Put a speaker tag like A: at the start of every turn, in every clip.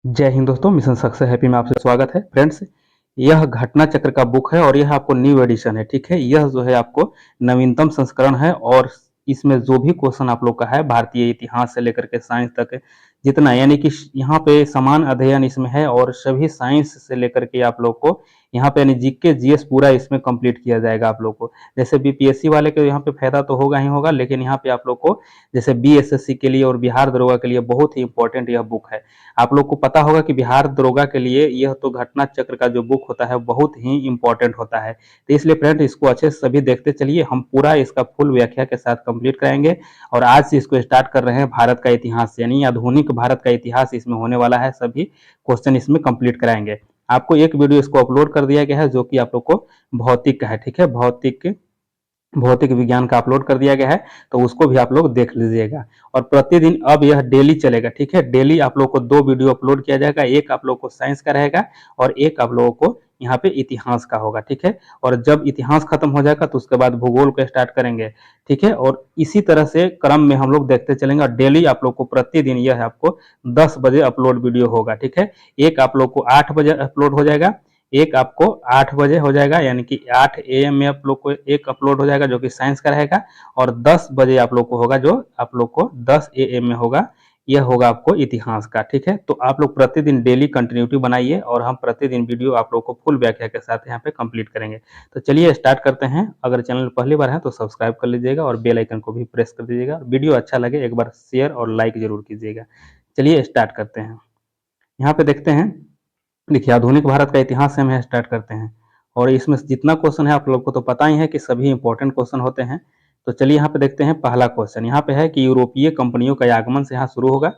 A: जय हिंद दोस्तों, mission success happy में आपसे स्वागत है। फ्रेंड्स, यह घटना चक्र का बुक है और यह आपको न्यू एडिशन है। ठीक है, यह जो है आपको नवीनतम संस्करण है और इसमें जो भी क्वेश्चन आप लोग का है भारतीय इतिहास से लेकर के साइंस तक जितना, यानी कि यहाँ पे समान अध्ययन इसमें है और सभी साइंस से लेकर के आप लोग को यहाँ पे यानी जीके जीएस पूरा इसमें कंप्लीट किया जाएगा आप लोग को। जैसे बीपीएससी वाले के यहाँ पे फायदा तो होगा ही होगा, लेकिन यहाँ पे आप लोग को जैसे बीएसएससी के लिए और बिहार दरोगा के लिए बहुत ही इंपॉर्टेंट यह बुक है। आप लोग को पता होगा कि बिहार दरोगा के लिए यह तो घटना चक्र का जो बुक होता है बहुत ही इंपॉर्टेंट होता है। तो इसलिए फ्रेंड इसको अच्छे से सभी देखते चलिए, हम पूरा इसका फुल व्याख्या के साथ कंप्लीट कराएंगे। और आज से इसको स्टार्ट कर रहे हैं भारत का इतिहास, यानी आधुनिक भारत का इतिहास इसमें होने वाला है। सभी क्वेश्चन इसमें कंप्लीट कराएंगे। आपको एक वीडियो इसको अपलोड कर दिया गया है जो कि आप लोग को भौतिक का है। ठीक है, भौतिक भौतिक विज्ञान का अपलोड कर दिया गया है, तो उसको भी आप लोग देख लीजिएगा। और प्रतिदिन अब यह डेली चलेगा। ठीक है, डेली आप लोग को 2 वीडियो अपलोड किया जाएगा, एक आप लोग को साइंस का रहेगा और एक आप लोगों को यहाँ पे इतिहास का होगा। ठीक है, और जब इतिहास खत्म हो जाएगा तो उसके बाद भूगोल को स्टार्ट करेंगे। ठीक है, और इसी तरह से क्रम में हम लोग देखते चलेंगे और डेली आप लोग को प्रतिदिन यह आपको 10 बजे अपलोड वीडियो होगा। ठीक है, एक आप लोग को 8 बजे अपलोड हो जाएगा, एक आपको 8 बजे हो जाएगा, यानी कि 8 AM में आप लोग को एक अपलोड हो जाएगा जो कि साइंस का रहेगा, और 10 बजे आप लोग को होगा जो आप लोग को 10 AM में होगा, यह होगा आपको इतिहास का। ठीक है, तो आप लोग प्रतिदिन डेली कंटिन्यूटी बनाइए और हम प्रतिदिन वीडियो आप लोग को फुल व्याख्या के साथ यहाँ पे कंप्लीट करेंगे। तो चलिए स्टार्ट करते हैं। अगर चैनल पहली बार है तो सब्सक्राइब कर लीजिएगा और बेल आइकन को भी प्रेस कर दीजिएगा। वीडियो अच्छा लगे एक बार शेयर और लाइक जरूर कीजिएगा। चलिए स्टार्ट करते हैं। यहाँ पे देखते हैं, देखिए आधुनिक भारत का इतिहास से हम यहाँ स्टार्ट करते हैं और इसमें जितना क्वेश्चन है आप लोग को तो पता ही है कि सभी इंपॉर्टेंट क्वेश्चन होते हैं। तो चलिए यहाँ पे देखते हैं पहला क्वेश्चन। यहाँ पे है कि यूरोपीय कंपनियों का आगमन से यहाँ शुरू होगा।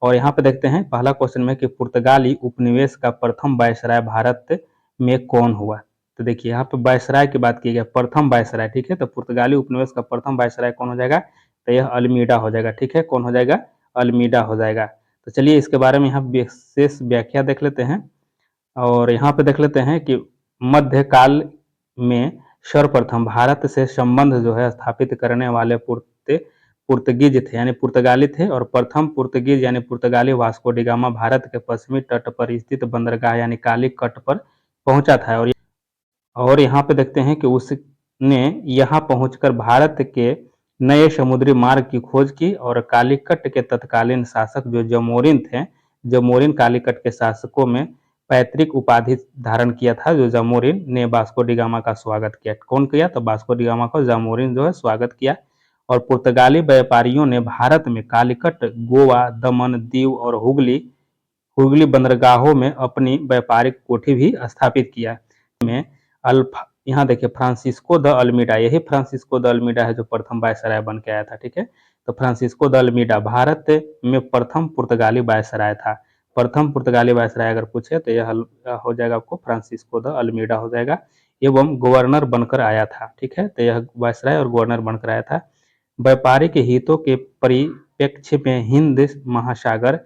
A: और यहाँ पे देखते हैं पहला क्वेश्चन में कि पुर्तगाली उपनिवेश का प्रथम वायसराय भारत में कौन हुआ। तो देखिए यहाँ पे वायसराय की बात की गई, प्रथम वायसराय। ठीक है, तो पुर्तगाली उपनिवेश का प्रथम वायसराय कौन हो जाएगा, तो यह अल्मीडा हो जाएगा। ठीक है, कौन हो जाएगा, अल्मीडा हो जाएगा। तो चलिए इसके बारे में यहाँ विशेष व्याख्या देख लेते हैं। और यहाँ पे देख लेते हैं कि मध्यकाल में सर्वप्रथम भारत से संबंध जो है स्थापित करने वाले पुर्तगीज थे, यानी पुर्तगाली थे। और प्रथम पुर्तगीज यानी पुर्तगाली वास्को डी गामा भारत के पश्चिमी तट पर स्थित बंदरगाह यानी कालीकट पर पहुंचा था। और यहाँ पे देखते हैं कि उसने यहाँ पहुंचकर भारत के नए समुद्री मार्ग की खोज की और कालीकट के तत्कालीन शासक जो जमोरिन थे, जमोरिन कालीकट के शासकों में पैतृक उपाधि धारण किया था। जो जामोरिन ने वास्को डी गामा का स्वागत किया। कौन किया, तो वास्को डी गामा को जामोरिन जो है स्वागत किया। और पुर्तगाली व्यापारियों ने भारत में कालीकट, गोवा, दमन, दीव और हुगली हुगली बंदरगाहों में अपनी व्यापारिक कोठी भी स्थापित किया। में अल्फा, यहाँ देखिए फ्रांसिस्को द अल्मीडा, यही फ्रांसिस्को द अल्मीडा है जो प्रथम वायसराय बन के आया था। ठीक है, तो फ्रांसिस्को द अल्मीडा भारत में प्रथम पुर्तगाली वायसराय था। प्रथम पुर्तगाली वायसराय अगर पूछे तो यह हो जाएगा आपको फ्रांसिस्को द अल्मीडा हो जाएगा, एवं गवर्नर बनकर आया था। ठीक है, तो यह वायसराय और गवर्नर बनकर आया था। व्यापारिक हितों के परिप्रेक्ष्य में हिंद महासागर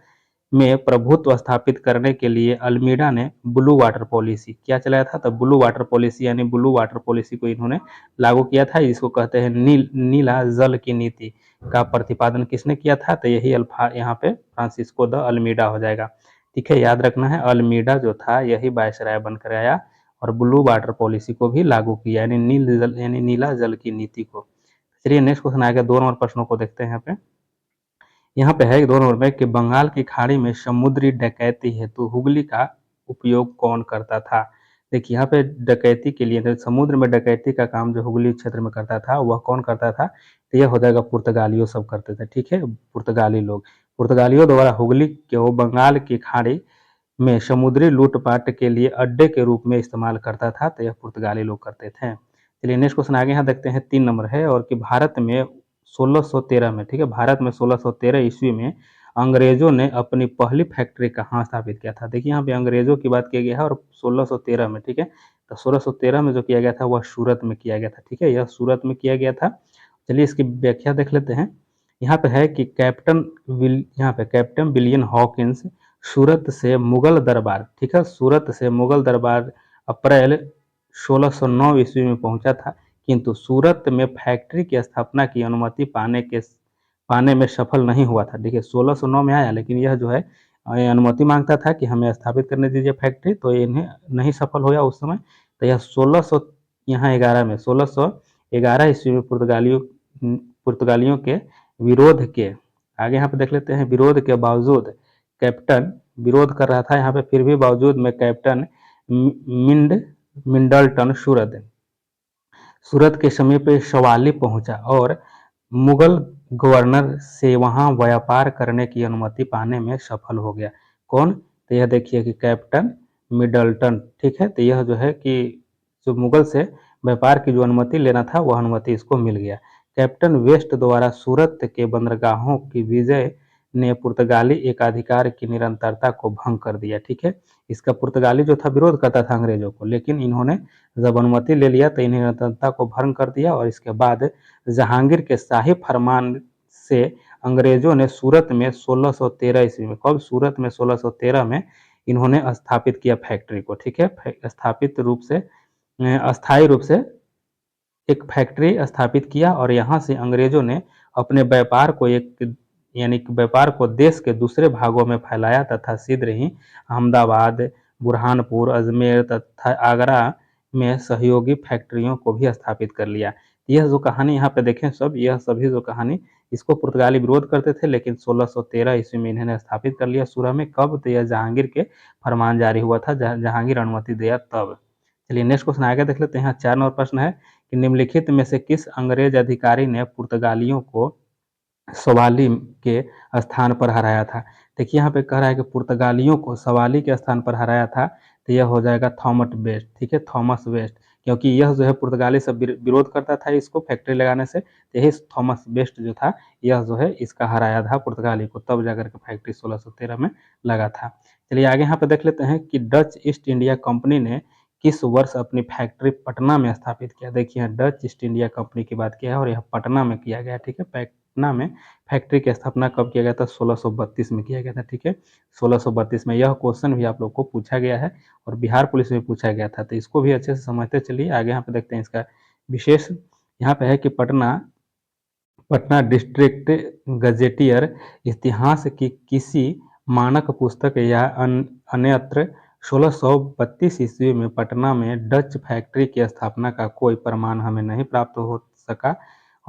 A: में प्रभुत्व स्थापित करने के लिए अल्मीडा ने ब्लू वाटर पॉलिसी क्या चलाया था, तो ब्लू वाटर पॉलिसी यानी ब्लू वाटर पॉलिसी को इन्होंने लागू किया था, जिसको कहते हैं नीला जल की नीति का प्रतिपादन किसने किया था, तो यही अल्फा यहाँ पे फ्रांसिस्को द अल्मीडा हो जाएगा। ठीक है, याद रखना है अल्मीडा जो था यही वायसराय बनकर आया और ब्लू वाटर पॉलिसी को भी लागू किया, यानी नील जल यानी नीला जल की नीति को। चलिए नेक्स्ट क्वेश्चन आ गया, 2 नंबर प्रश्नों को देखते हैं। यहाँ पे है 2 नंबर में कि बंगाल की खाड़ी में समुद्री डकैती हेतु हुगली का उपयोग कौन करता था। देखिए यहाँ पे डकैती के लिए तो समुद्र में डकैती का काम जो हुगली क्षेत्र में करता था वह कौन करता था, तो यह हो जाएगा पुर्तगालियों सब करते थे। ठीक है, पुर्तगाली लोग, पुर्तगालियों द्वारा हुगली को बंगाल की खाड़ी में समुद्री लूटपाट के लिए अड्डे के रूप में इस्तेमाल करता था, तो यह पुर्तगाली लोग करते थे। चलिए नेक्स्ट क्वेश्चन आगे यहाँ देखते हैं, 3 नंबर है और कि भारत में 1613 में, ठीक है, भारत में 1613 ईस्वी में अंग्रेजों ने अपनी पहली फैक्ट्री कहाँ स्थापित किया था। देखिए यहाँ पे अंग्रेजों की बात किया गया है और 1613 में। ठीक है, तो 1613 में जो किया गया था वह सूरत में किया गया था। ठीक है, यह सूरत में किया गया था। चलिए इसकी व्याख्या देख लेते हैं। यहाँ पे है कि यहाँ पे कैप्टन विलियम हॉकिंस सूरत से मुगल दरबार, ठीक है, सूरत से मुगल दरबार अप्रैल 1609 ईस्वी में पहुंचा था, किंतु सूरत में फैक्ट्री की स्थापना की अनुमति पाने में सफल नहीं हुआ था। देखिए 1609 में आया, लेकिन यह जो है अनुमति मांगता था कि हमें स्थापित करने दीजिए फैक्ट्री, तो इन्हें नहीं सफल हुआ उस समय। तो यह 1600 यहाँ 11 में 1611 ईस्वी में पुर्तगालियों के विरोध के, आगे यहाँ पे देख लेते हैं, विरोध के बावजूद कैप्टन विरोध कर रहा था यहाँ पे, फिर भी बावजूद में कैप्टन मिंडल्टन सूरत के समीप सवाली पहुंचा और मुगल गवर्नर से वहां व्यापार करने की अनुमति पाने में सफल हो गया। कौन? तो यह देखिए कि कैप्टन मिडल्टन, ठीक है। तो यह जो है कि जो मुगल से व्यापार की जो अनुमति लेना था वह अनुमति इसको मिल गया। कैप्टन वेस्ट द्वारा सूरत के बंदरगाहों की विजय ने पुर्तगाली एकाधिकार की निरंतरता को भंग कर दिया, ठीक है। इसका पुर्तगाली जो था विरोध करता था अंग्रेजों को, लेकिन इन्होंने जब अनुमति ले लिया तो इन्हें निरंतरता को भंग कर दिया। और इसके बाद जहांगीर के शाही फरमान से अंग्रेजों ने सूरत में 1613 ईस्वी में, कब? सूरत में 1613 में इन्होंने स्थापित किया फैक्ट्री को, ठीक है। स्थापित रूप से अस्थायी रूप से एक फैक्ट्री स्थापित किया और यहाँ से अंग्रेजों ने अपने व्यापार को यानी कि व्यापार को देश के दूसरे भागों में फैलाया तथा शीघ्र ही अहमदाबाद, बुरहानपुर, अजमेर तथा आगरा में सहयोगी फैक्ट्रियों को भी स्थापित कर लिया। यह जो कहानी यहाँ पे देखें सब, यह सभी जो कहानी, इसको पुर्तगाली विरोध करते थे, लेकिन 1613 ईस्वी में इन्होंने स्थापित कर लिया सूरत में। कब? तो यह जहांगीर के फरमान जारी हुआ था, जहांगीर अनुमति दिया तब। चलिए नेक्स्ट क्वेश्चन आगे देख लेते हैं। 4 नंबर प्रश्न है कि निम्नलिखित में से किस अंग्रेज अधिकारी ने पुर्तगालियों को सवाली के स्थान पर हराया था? देखिए यहाँ पे कह रहा है कि पुर्तगालियों को सवाली के स्थान पर हराया था, तो यह हो जाएगा थॉमस वेस्ट, ठीक है, थॉमस वेस्ट। क्योंकि यह जो है पुर्तगाली सब विरोध करता था इसको फैक्ट्री लगाने से, तो यही थॉमस वेस्ट जो था यह जो है इसका हराया था पुर्तगाली को, तब जाकर के फैक्ट्री 1613 में लगा था। चलिए आगे यहाँ पे देख लेते हैं कि डच ईस्ट इंडिया कंपनी ने किस वर्ष अपनी फैक्ट्री पटना में स्थापित किया? देखिए डच ईस्ट इंडिया कंपनी की बात किया है और यह पटना में किया गया, ठीक है। पटना में फैक्ट्री की स्थापना कब किया गया था? 1632 में किया गया था, ठीक है। 1632 में। यह क्वेश्चन भी आप लोग को पूछा गया है और बिहार पुलिस में पूछा गया था, तो इसको भी अच्छे से समझते चलिए। आगे यहाँ पे देखते हैं इसका विशेष, यहाँ पे है कि पटना डिस्ट्रिक्ट गजेटियर इतिहास की किसी मानक पुस्तक या अन्यत्र 1632 ईस्वी में पटना में डच फैक्ट्री की स्थापना का कोई प्रमाण हमें नहीं प्राप्त हो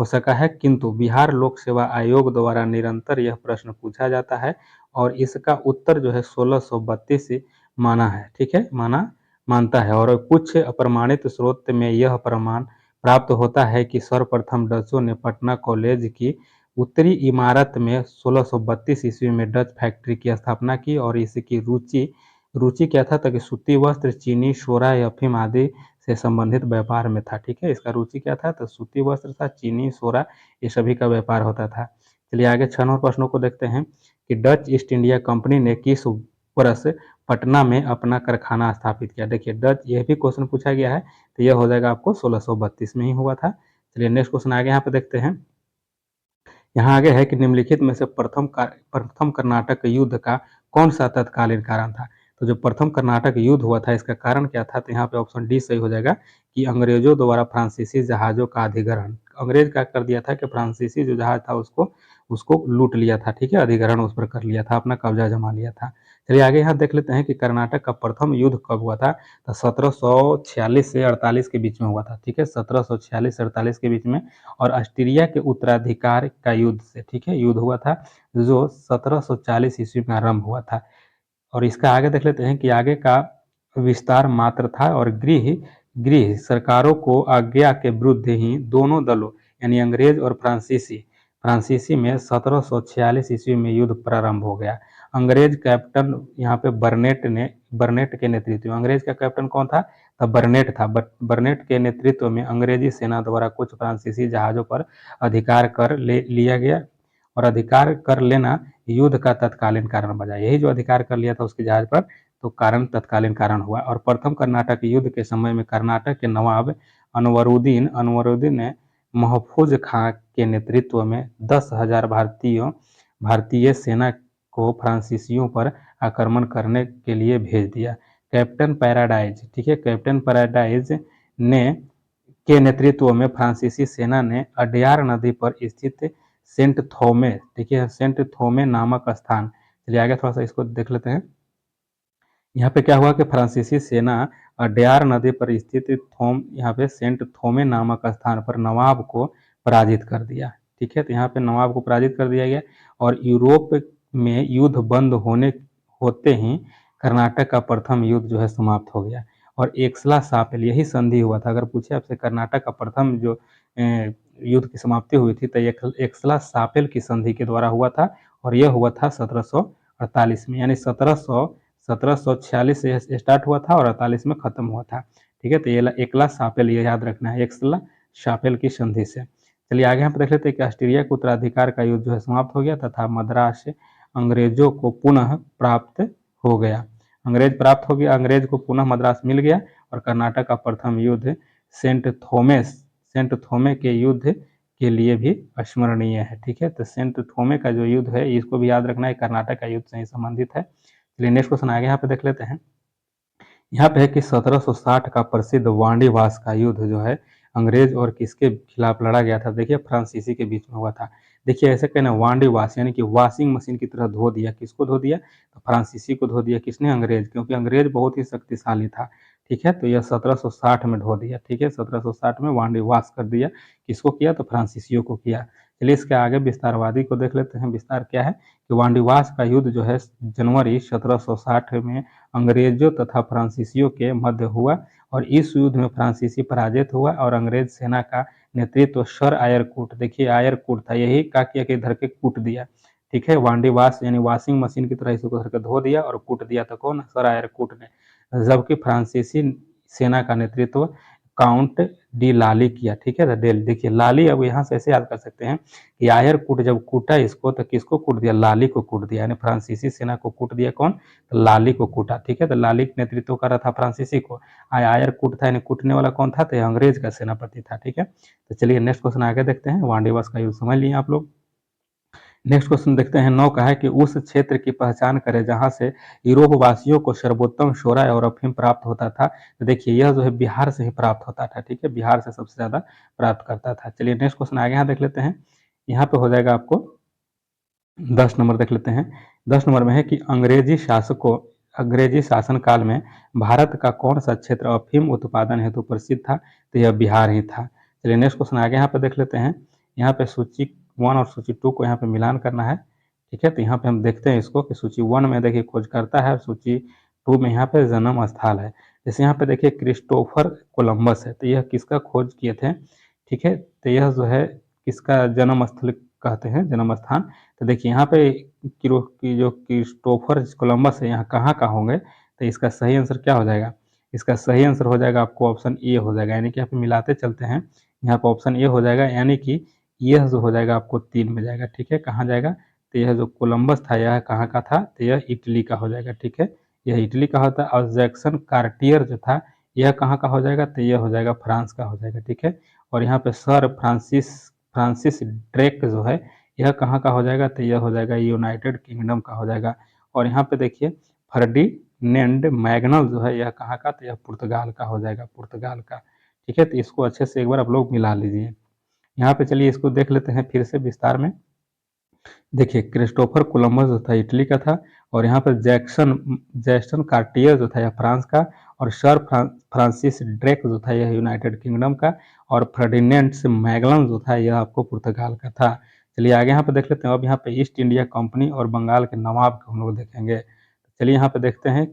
A: सका है, किंतु बिहार लोक सेवा आयोग द्वारा निरंतर यह प्रश्न पूछा जाता है और इसका उत्तर जो है 1632 माना है, ठीक है, मानता है। और कुछ अप्रमाणित स्रोत में यह प्रमाण प्राप्त होता है कि सर्वप्रथम डचों ने पटना कॉलेज की उत्तरी इमारत में 1632 ईस्वी में डच फैक्ट्री की स्थापना की और इसकी रुचि क्या था? ताकि सूती वस्त्र, चीनी, सोरा, अफीम आदि से संबंधित व्यापार में था, ठीक है। इसका रुचि क्या था? तो सूती वस्त्र था, चीनी, सोरा, ये सभी का व्यापार होता था। चलिए आगे 6 नंबर प्रश्नों को देखते हैं कि डच ईस्ट इंडिया कंपनी ने किस वर्ष पटना में अपना कारखाना स्थापित किया? देखिए डच, यह भी क्वेश्चन पूछा गया है, तो यह हो जाएगा आपको 1632 में ही हुआ था। चलिए नेक्स्ट क्वेश्चन आगे यहाँ पे देखते हैं। यहाँ आगे है कि निम्नलिखित में से प्रथम कर्नाटक युद्ध का कौन सा तत्कालीन कारण था? तो जो प्रथम कर्नाटक युद्ध हुआ था इसका कारण क्या था? तो यहाँ पे ऑप्शन डी सही हो जाएगा कि अंग्रेजों द्वारा फ्रांसीसी जहाजों का अधिग्रहण। अंग्रेज क्या कर दिया था कि फ्रांसीसी जो जहाज था उसको लूट लिया था, ठीक है, अधिग्रहण उस पर कर लिया था, अपना कब्जा जमा लिया था। चलिए आगे यहाँ देख लेते हैं कि कर्नाटक का प्रथम युद्ध कब हुआ था? तो 1746 से 48 के बीच में हुआ था, ठीक है, 1746 से 48 के बीच में। और ऑस्ट्रिया के उत्तराधिकार का युद्ध से, ठीक है, युद्ध हुआ था जो 1740 ईस्वी में आरंभ हुआ था। और इसका आगे देख लेते हैं कि आगे का विस्तार मात्र था और गृह सरकारों को आज्ञा के विरुद्ध ही दोनों दलों यानी अंग्रेज और फ्रांसीसी में 1746 ईस्वी में युद्ध प्रारंभ हो गया। अंग्रेज कैप्टन यहाँ पे बर्नेट के नेतृत्व में, अंग्रेज का कैप्टन कौन था? तब बर्नेट था। बर्नेट के नेतृत्व में अंग्रेजी सेना द्वारा कुछ फ्रांसीसी जहाजों पर अधिकार कर लिया गया और अधिकार कर लेना युद्ध का तत्कालीन कारण बना। यही जो अधिकार कर लिया था उसके जहाज पर, तो तत्कालीन कारण हुआ। और प्रथम कर्नाटक युद्ध के समय में कर्नाटक के नवाब अनवरुद्दीन ने महफूज खां के नेतृत्व में 10,000 भारतीय सेना को फ्रांसीसियों पर आक्रमण करने के लिए भेज दिया। कैप्टन पैराडाइज, ठीक है, कैप्टन पैराडाइज के नेतृत्व में फ्रांसीसी सेना ने अडयार नदी पर स्थित सेंट थोमे, देखिए सेंट थोमे नामक स्थान चलिए आगे थोड़ा सा इसको देख लेते हैं। यहाँ पे क्या हुआ कि फ्रांसीसी सेना अड्यार नदी पर स्थित थोम यहाँ पे सेंट थोमे नामक स्थान पर नवाब को पराजित कर दिया। ठीक है, तो यहाँ पे नवाब को पराजित कर दिया गया और यूरोप में युद्ध बंद होते ही कर्नाटक का प्रथम युद्ध जो है समाप्त हो गया और एक्सला सापेल यही संधि हुआ था। अगर पूछे आपसे कर्नाटक का प्रथम जो युद्ध की समाप्ति हुई थी तो एक्सला सापेल की संधि के द्वारा हुआ था और यह हुआ था 1748 में, यानी 1746 से स्टार्ट हुआ था और 48 में खत्म हुआ था। ठीक है, तो ये एकला सापेल ये याद रखना है, एक्सला सापेल की संधि से। चलिए आगे हम देख लेते हैं कि ऑस्ट्रेलिया के उत्तराधिकार का युद्ध जो है समाप्त हो गया तथा मद्रास अंग्रेजों को पुनः प्राप्त हो गया। अंग्रेज प्राप्त हो गया, अंग्रेज को पुनः मद्रास मिल गया और कर्नाटक का प्रथम युद्ध सेंट थोमे के युद्ध के लिए भी स्मरणीय है। ठीक है, तो सेंट थोमे का जो युद्ध है इसको भी याद रखना है, कर्नाटक का युद्ध से ही संबंधित है। चलिए नेक्स्ट क्वेश्चन आगे यहाँ पे देख लेते हैं। यहाँ पे है कि 1760 का प्रसिद्ध वांडीवास का युद्ध जो है अंग्रेज और किसके खिलाफ लड़ा गया था? देखिए फ्रांसीसी के बीच में हुआ था। देखिए ऐसे कहना वांडीवास यानी कि वॉशिंग मशीन की तरह धो दिया। किसको धो दिया? तो फ्रांसीसी को धो दिया। किसने? अंग्रेज, क्योंकि अंग्रेज बहुत ही शक्तिशाली था। ठीक है, तो यह 1760 में धो दिया। ठीक है, 1760 में वांडीवास कर दिया। किसको किया? तो फ्रांसीसियों को किया। चलिए इसके आगे विस्तारवादी को देख लेते हैं। विस्तार क्या है कि वांडीवास का युद्ध जो है जनवरी 1760 में अंग्रेजों तथा फ्रांसीसियों के मध्य हुआ और इस युद्ध में फ्रांसीसी पराजित हुआ और अंग्रेज सेना का नेतृत्व सर आयरकूट, देखिए आयरकूट था, यही का किया कि धर के कूट दिया। ठीक है, वांडीवास यानी वॉशिंग मशीन की तरह इसको धर के धो दिया और कूट दिया था कौन? सर आयरकूट ने। जबकि फ्रांसीसी सेना का नेतृत्व काउंट डी लाली किया। ठीक है, देखिए लाली, अब यहाँ से ऐसे याद कर सकते हैं कि आयरकूट जब कूटा इसको तो किसको कूट दिया? लाली को कूट दिया, यानी फ्रांसीसी सेना को कूट दिया। कौन? तो लाली को कूटा। ठीक है, तो लाली नेतृत्व कर रहा था फ्रांसीसी को। आयरकूट था यानी कूटने वाला कौन था? तो अंग्रेज का सेनापति था। ठीक है, तो चलिए नेक्स्ट क्वेश्चन आगे देखते हैं। वांडीवास का युद्ध समझ लिए आप लोग। नेक्स्ट क्वेश्चन देखते हैं। 9 का है कि उस क्षेत्र की पहचान करें जहां से यूरोप वासियों को सर्वोत्तम शोरा और अफीम प्राप्त होता था। तो देखिए यह जो है बिहार से ही प्राप्त होता था। ठीक है, बिहार से सबसे ज्यादा प्राप्त करता था। चलिए नेक्स्ट क्वेश्चन आगे यहाँ देख लेते हैं। यहाँ पे हो जाएगा आपको 10 नंबर देख लेते हैं। 10 नंबर में है कि अंग्रेजी शासन काल में भारत का कौन सा क्षेत्र अफीम उत्पादन हेतु प्रसिद्ध था? तो यह बिहार ही था। चलिए नेक्स्ट क्वेश्चन आगे यहाँ पे देख लेते हैं। यहाँ पे सूची 1 और सूची 2 को यहाँ पे मिलान करना है। ठीक है, तो यहाँ पे हम देखते हैं इसको कि सूची 1 में देखिए खोजकर्ता है और सूची 2 में यहाँ पे जन्म स्थल है। जैसे यहाँ पे देखिए क्रिस्टोफर कोलंबस है, तो यह किसका खोज किए थे? ठीक है, तो यह जो है किसका जन्म स्थल कहते हैं, जन्म स्थान? तो देखिए यहाँ पे जो क्रिस्टोफर कोलंबस है यहाँ कहाँ का होंगे? तो इसका सही आंसर क्या हो जाएगा? इसका सही आंसर हो जाएगा आपको ऑप्शन ए हो जाएगा, यानी कि यहाँ पे मिलाते चलते हैं। यहाँ पे ऑप्शन ए हो जाएगा, यानी कि यह जो हो जाएगा आपको 3 में जाएगा। ठीक है, कहाँ जाएगा? तो यह जो कोलंबस था यह कहाँ का था? तो यह इटली का हो जाएगा। ठीक है, यह इटली का होता है। और जैक्सन कार्टियर जो था यह कहाँ का हो जाएगा? तो यह हो जाएगा फ्रांस का हो जाएगा। ठीक है, और यहाँ पे सर फ्रांसिस ड्रेक जो है यह कहाँ का हो जाएगा? तो यह हो जाएगा यूनाइटेड किंगडम का हो जाएगा। और यहाँ पे देखिए फर्डिनेंड मैग्नल जो है यह कहाँ का? तो यह पुर्तगाल का हो जाएगा, पुर्तगाल का। ठीक है, तो इसको अच्छे से एक बार आप लोग मिला लीजिए। यहाँ पे चलिए इसको देख लेते हैं फिर से विस्तार में। देखिए क्रिस्टोफर कोलंबस जो था इटली का था और यहाँ पर जैक्सन कार्टियर जो था यह फ्रांस का और सर फ्रांसिस ड्रेक जो था यह यूनाइटेड किंगडम का और फर्डिनेंड मैगलन जो था यह आपको पुर्तगाल का था। चलिए आगे यहाँ पे देख लेते हैं। अब यहाँ पे ईस्ट इंडिया कंपनी और बंगाल के नवाब को हम लोग देखेंगे। चलिए यहाँ पे देखते हैं।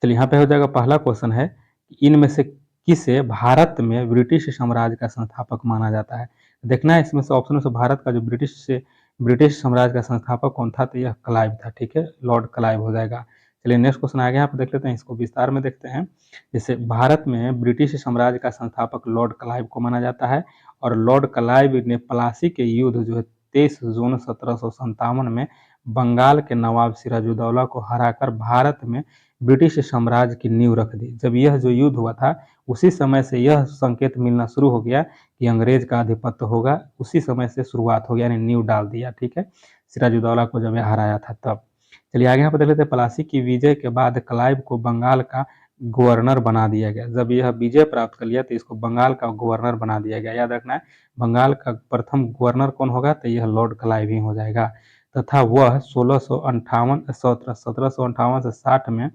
A: चलिए यहाँ पे हो जाएगा पहला क्वेश्चन है इनमें से किसे भारत में ब्रिटिश साम्राज्य का संस्थापक माना जाता है? देखना है इसमें से ऑप्शनों से भारत का जो ब्रिटिश साम्राज्य का संस्थापक कौन था? तो यह क्लाइव था। ठीक है, लॉर्ड क्लाइव हो जाएगा। चलिए नेक्स्ट क्वेश्चन आगे यहाँ पे देख लेते हैं, इसको विस्तार में देखते हैं। जैसे भारत में ब्रिटिश साम्राज्य का संस्थापक लॉर्ड क्लाइव को माना जाता है और लॉर्ड क्लाइव ने प्लासी के युद्ध जो है 23 जून 1757 में बंगाल के नवाब सिराजुद्दौला को हराकर भारत में ब्रिटिश साम्राज्य की नींव रख दी। जब यह जो युद्ध हुआ था उसी समय से यह संकेत मिलना शुरू हो गया कि अंग्रेज का आधिपत्य होगा। उसी समय से शुरुआत हो गया, यानी नींव डाल दिया। ठीक है, सिराजुद्दौला को जब यह हराया था तब। चलिए आगे यहाँ पर देख लेते हैं। प्लासी की विजय के बाद क्लाइव को बंगाल का गवर्नर बना दिया गया। जब यह विजय प्राप्त कर लिया तो इसको बंगाल का गवर्नर बना दिया गया। याद रखना है बंगाल का प्रथम गवर्नर कौन होगा? तो यह लॉर्ड क्लाइव ही हो जाएगा। तथा वह 1758 से 60 में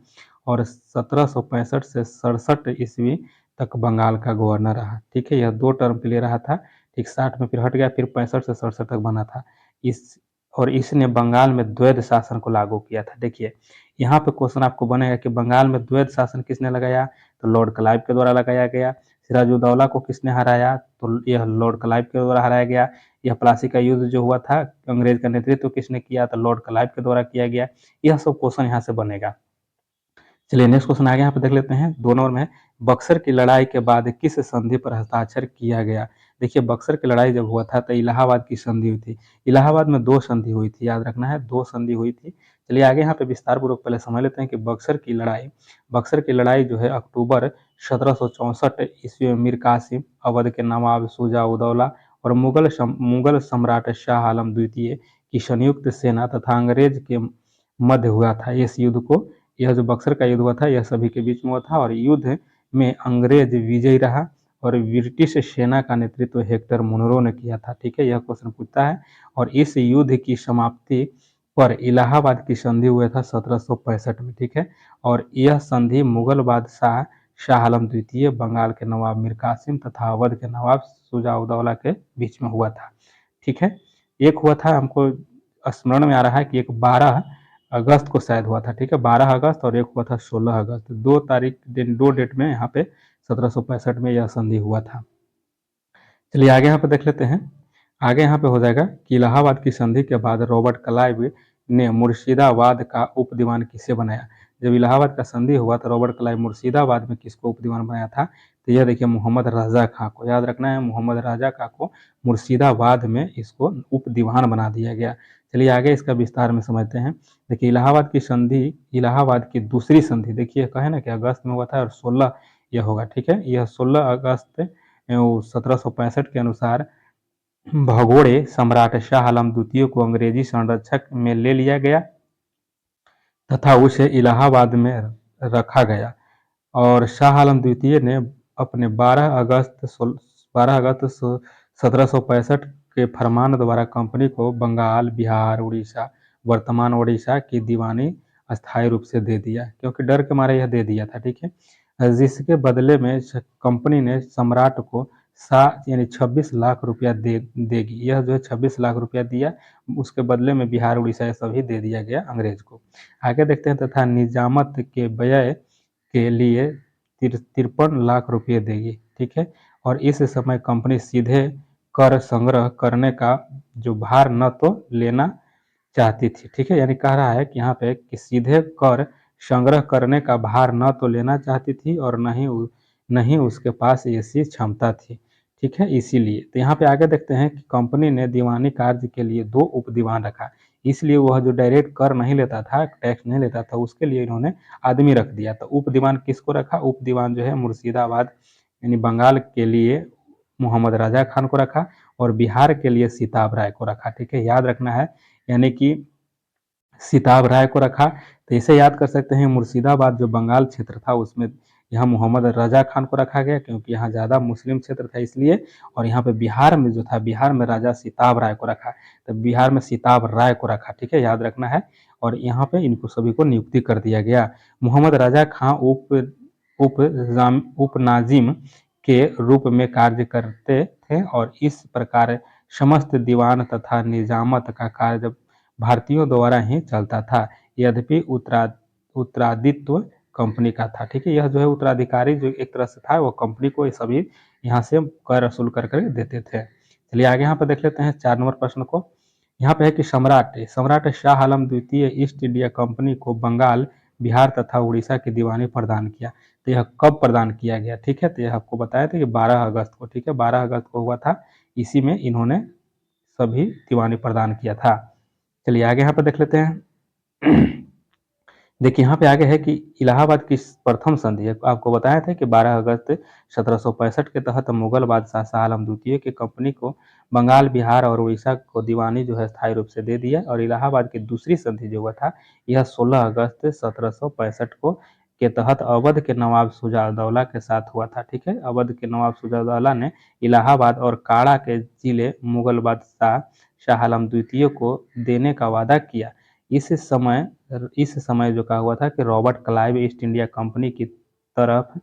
A: और 1765 से 67 ईस्वी तक बंगाल का गवर्नर रहा। ठीक है, यह 2 टर्म के लिए रहा था। ठीक 60 में फिर हट गया, फिर 65 से 67 तक बना था। इस और इसने बंगाल में द्वैध शासन को लागू किया था। देखिए यहाँ पे क्वेश्चन आपको बनेगा कि बंगाल में द्वैध शासन किसने लगाया, तो लॉर्ड क्लाइव के द्वारा लगाया गया। सिराजुद्दौला को किसने हराया, तो यह लॉर्ड क्लाइव के द्वारा हराया गया। यह प्लासी का युद्ध जो हुआ था, अंग्रेज का नेतृत्व किसने किया, तो लॉर्ड क्लाइव के द्वारा किया गया। यह सब क्वेश्चन यहाँ से बनेगा। चलिए नेक्स्ट क्वेश्चन आगे यहाँ पे देख लेते हैं। 2 नंबर में बक्सर की लड़ाई के बाद किस संधि पर हस्ताक्षर किया गया। देखिए बक्सर की लड़ाई जब हुआ था तो इलाहाबाद की संधि हुई थी। इलाहाबाद में 2 संधि हुई थी, याद रखना है 2 संधि हुई थी। चलिए आगे यहाँ पे विस्तार पूर्वक पहले समझ लेते हैं कि बक्सर की लड़ाई जो है अक्टूबर 1764 ईस्वी में मीर कासिम, अवध के नवाब शुजा उदौला और मुगल सम्राट शाह आलम द्वितीय की संयुक्त सेना तथा अंग्रेज के मध्य हुआ था। इस युद्ध को, यह जो बक्सर का युद्ध हुआ था यह सभी के बीच में हुआ था और युद्ध में अंग्रेज विजयी रहा और ब्रिटिश सेना का नेतृत्व हेक्टर मुनरो ने किया था। ठीक है, यह क्वेश्चन पूछता है। और इस युद्ध की समाप्ति पर इलाहाबाद की संधि हुआ था 1765 में। ठीक है, और यह संधि मुगल बादशाह शाह आलम द्वितीय, बंगाल के नवाब मीर कासिम तथा अवध के नवाब शुजा-उद-दौला के बीच में हुआ था। ठीक है, एक हुआ था, हमको स्मरण में आ रहा है कि एक 12 अगस्त को शायद हुआ था। ठीक है, 12 अगस्त और एक हुआ था 16 अगस्त। 2 डेट में यहाँ पे 1765 में यह संधि हुआ था। चलिए आगे यहाँ पे देख लेते हैं। आगे यहाँ पे हो जाएगा कि इलाहाबाद की संधि के बाद रॉबर्ट क्लाइव ने मुर्शिदाबाद का उप दीवान किसे बनाया। जब इलाहाबाद का संधि हुआ तो रॉबर्ट क्लाइव मुर्शिदाबाद में किसको उप दीवान बनाया था, तो यह देखिए मोहम्मद राजा खां को, याद रखना है मोहम्मद राजा खां को मुर्शिदाबाद में इसको उप दीवान बना दिया गया। चलिए आगे इसका विस्तार में समझते हैं। देखिए इलाहाबाद की संधि, इलाहाबाद की दूसरी संधि, देखिए कहे ना कि अगस्त में हुआ था और 16 यह होगा। ठीक है, यह 16 अगस्त 1765 के अनुसार भगोड़े सम्राट शाह आलम द्वितीय को अंग्रेजी संरक्षक में ले लिया गया तथा उसे इलाहाबाद में रखा गया और शाह आलम द्वितीय ने अपने 12 अगस्त 1765 के फरमान द्वारा कंपनी को बंगाल, बिहार, उड़ीसा, वर्तमान ओडिशा की दीवानी अस्थायी रूप से दे दिया, क्योंकि डर के मारे यह दे दिया था। ठीक है, जिसके बदले में कंपनी ने सम्राट को यानी 26 लाख रुपया देगी। यह जो है 26 लाख रुपया दिया, उसके बदले में बिहार, उड़ीसा ये सभी दे दिया गया अंग्रेज को। आगे देखते हैं, तथा निजामत के व्यय के लिए 53 लाख रुपये देगी। ठीक है, और इस समय कंपनी सीधे कर संग्रह करने का जो भार न तो लेना चाहती थी। ठीक है, यानी कह रहा है कि यहाँ पे कि सीधे कर संग्रह करने का भार न तो लेना चाहती थी और नहीं उसके पास ऐसी क्षमता थी। ठीक है, इसीलिए तो यहाँ पे आगे देखते हैं कि कंपनी ने दीवानी कार्य के लिए 2 उप दीवान रखा। इसलिए वह जो डायरेक्ट कर नहीं लेता था, टैक्स नहीं लेता था, उसके लिए इन्होंने आदमी रख दिया। तो उप दीवान किसको रखा, उप दीवान जो है मुर्शिदाबाद यानी बंगाल के लिए मोहम्मद राजा खान को रखा और बिहार के लिए सिताब राय को रखा। ठीक है, याद रखना है, यानी कि सिताब राय को रखा। तो इसे याद कर सकते हैं, मुर्शिदाबाद जो बंगाल क्षेत्र था उसमें यहाँ मोहम्मद रजा खान को रखा गया क्योंकि यहाँ ज़्यादा मुस्लिम क्षेत्र था इसलिए। और यहाँ पे बिहार में जो था, बिहार में राजा सिताब राय को रखा, तो बिहार में सिताब राय को रखा। ठीक है, याद रखना है। और यहाँ पे इनको सभी को नियुक्ति कर दिया गया। मोहम्मद राजा खां उप नाजिम के रूप में कार्य करते थे और इस प्रकार समस्त दीवान तथा निजामत का कार्य भारतीयों द्वारा ही चलता था। यद्यपि उत्तरादित्व कंपनी का था। ठीक है, यह जो है उत्तराधिकारी जो एक तरह से था, वो कंपनी को ये सभी यहाँ से कर वसूल कर देते थे। चलिए आगे यहाँ पर देख लेते हैं 4 नंबर प्रश्न को। यहाँ पे है कि सम्राट शाह आलम द्वितीय ईस्ट इंडिया कंपनी को बंगाल, बिहार तथा उड़ीसा की दीवानी प्रदान किया। तो यह कब प्रदान किया गया, ठीक है, तो यह आपको बताया था कि 12 अगस्त को। ठीक है, 12 अगस्त को हुआ था, इसी में इन्होंने सभी दीवानी प्रदान किया था। चलिए आगे यहाँ पर देख लेते हैं। देखिए यहाँ पे आगे है कि इलाहाबाद की प्रथम संधि है, आपको बताया था कि 12 अगस्त 1765 के तहत मुगल बादशाह शाह आलम द्वितीय की कंपनी को बंगाल, बिहार और उड़ीसा को दीवानी जो है स्थायी रूप से दे दिया। और इलाहाबाद की दूसरी संधि जो हुआ था यह 16 अगस्त 1765 को के तहत अवध के नवाब शुजा-उद-दौला के साथ हुआ था। ठीक है, अवध के नवाब शुजा-उद-दौला ने इलाहाबाद और काड़ा के जिले मुगल बादशाह शाह आलम द्वितीय को देने का वादा किया। इस समय जो कहा हुआ था कि Robert Clive east India company की तरफ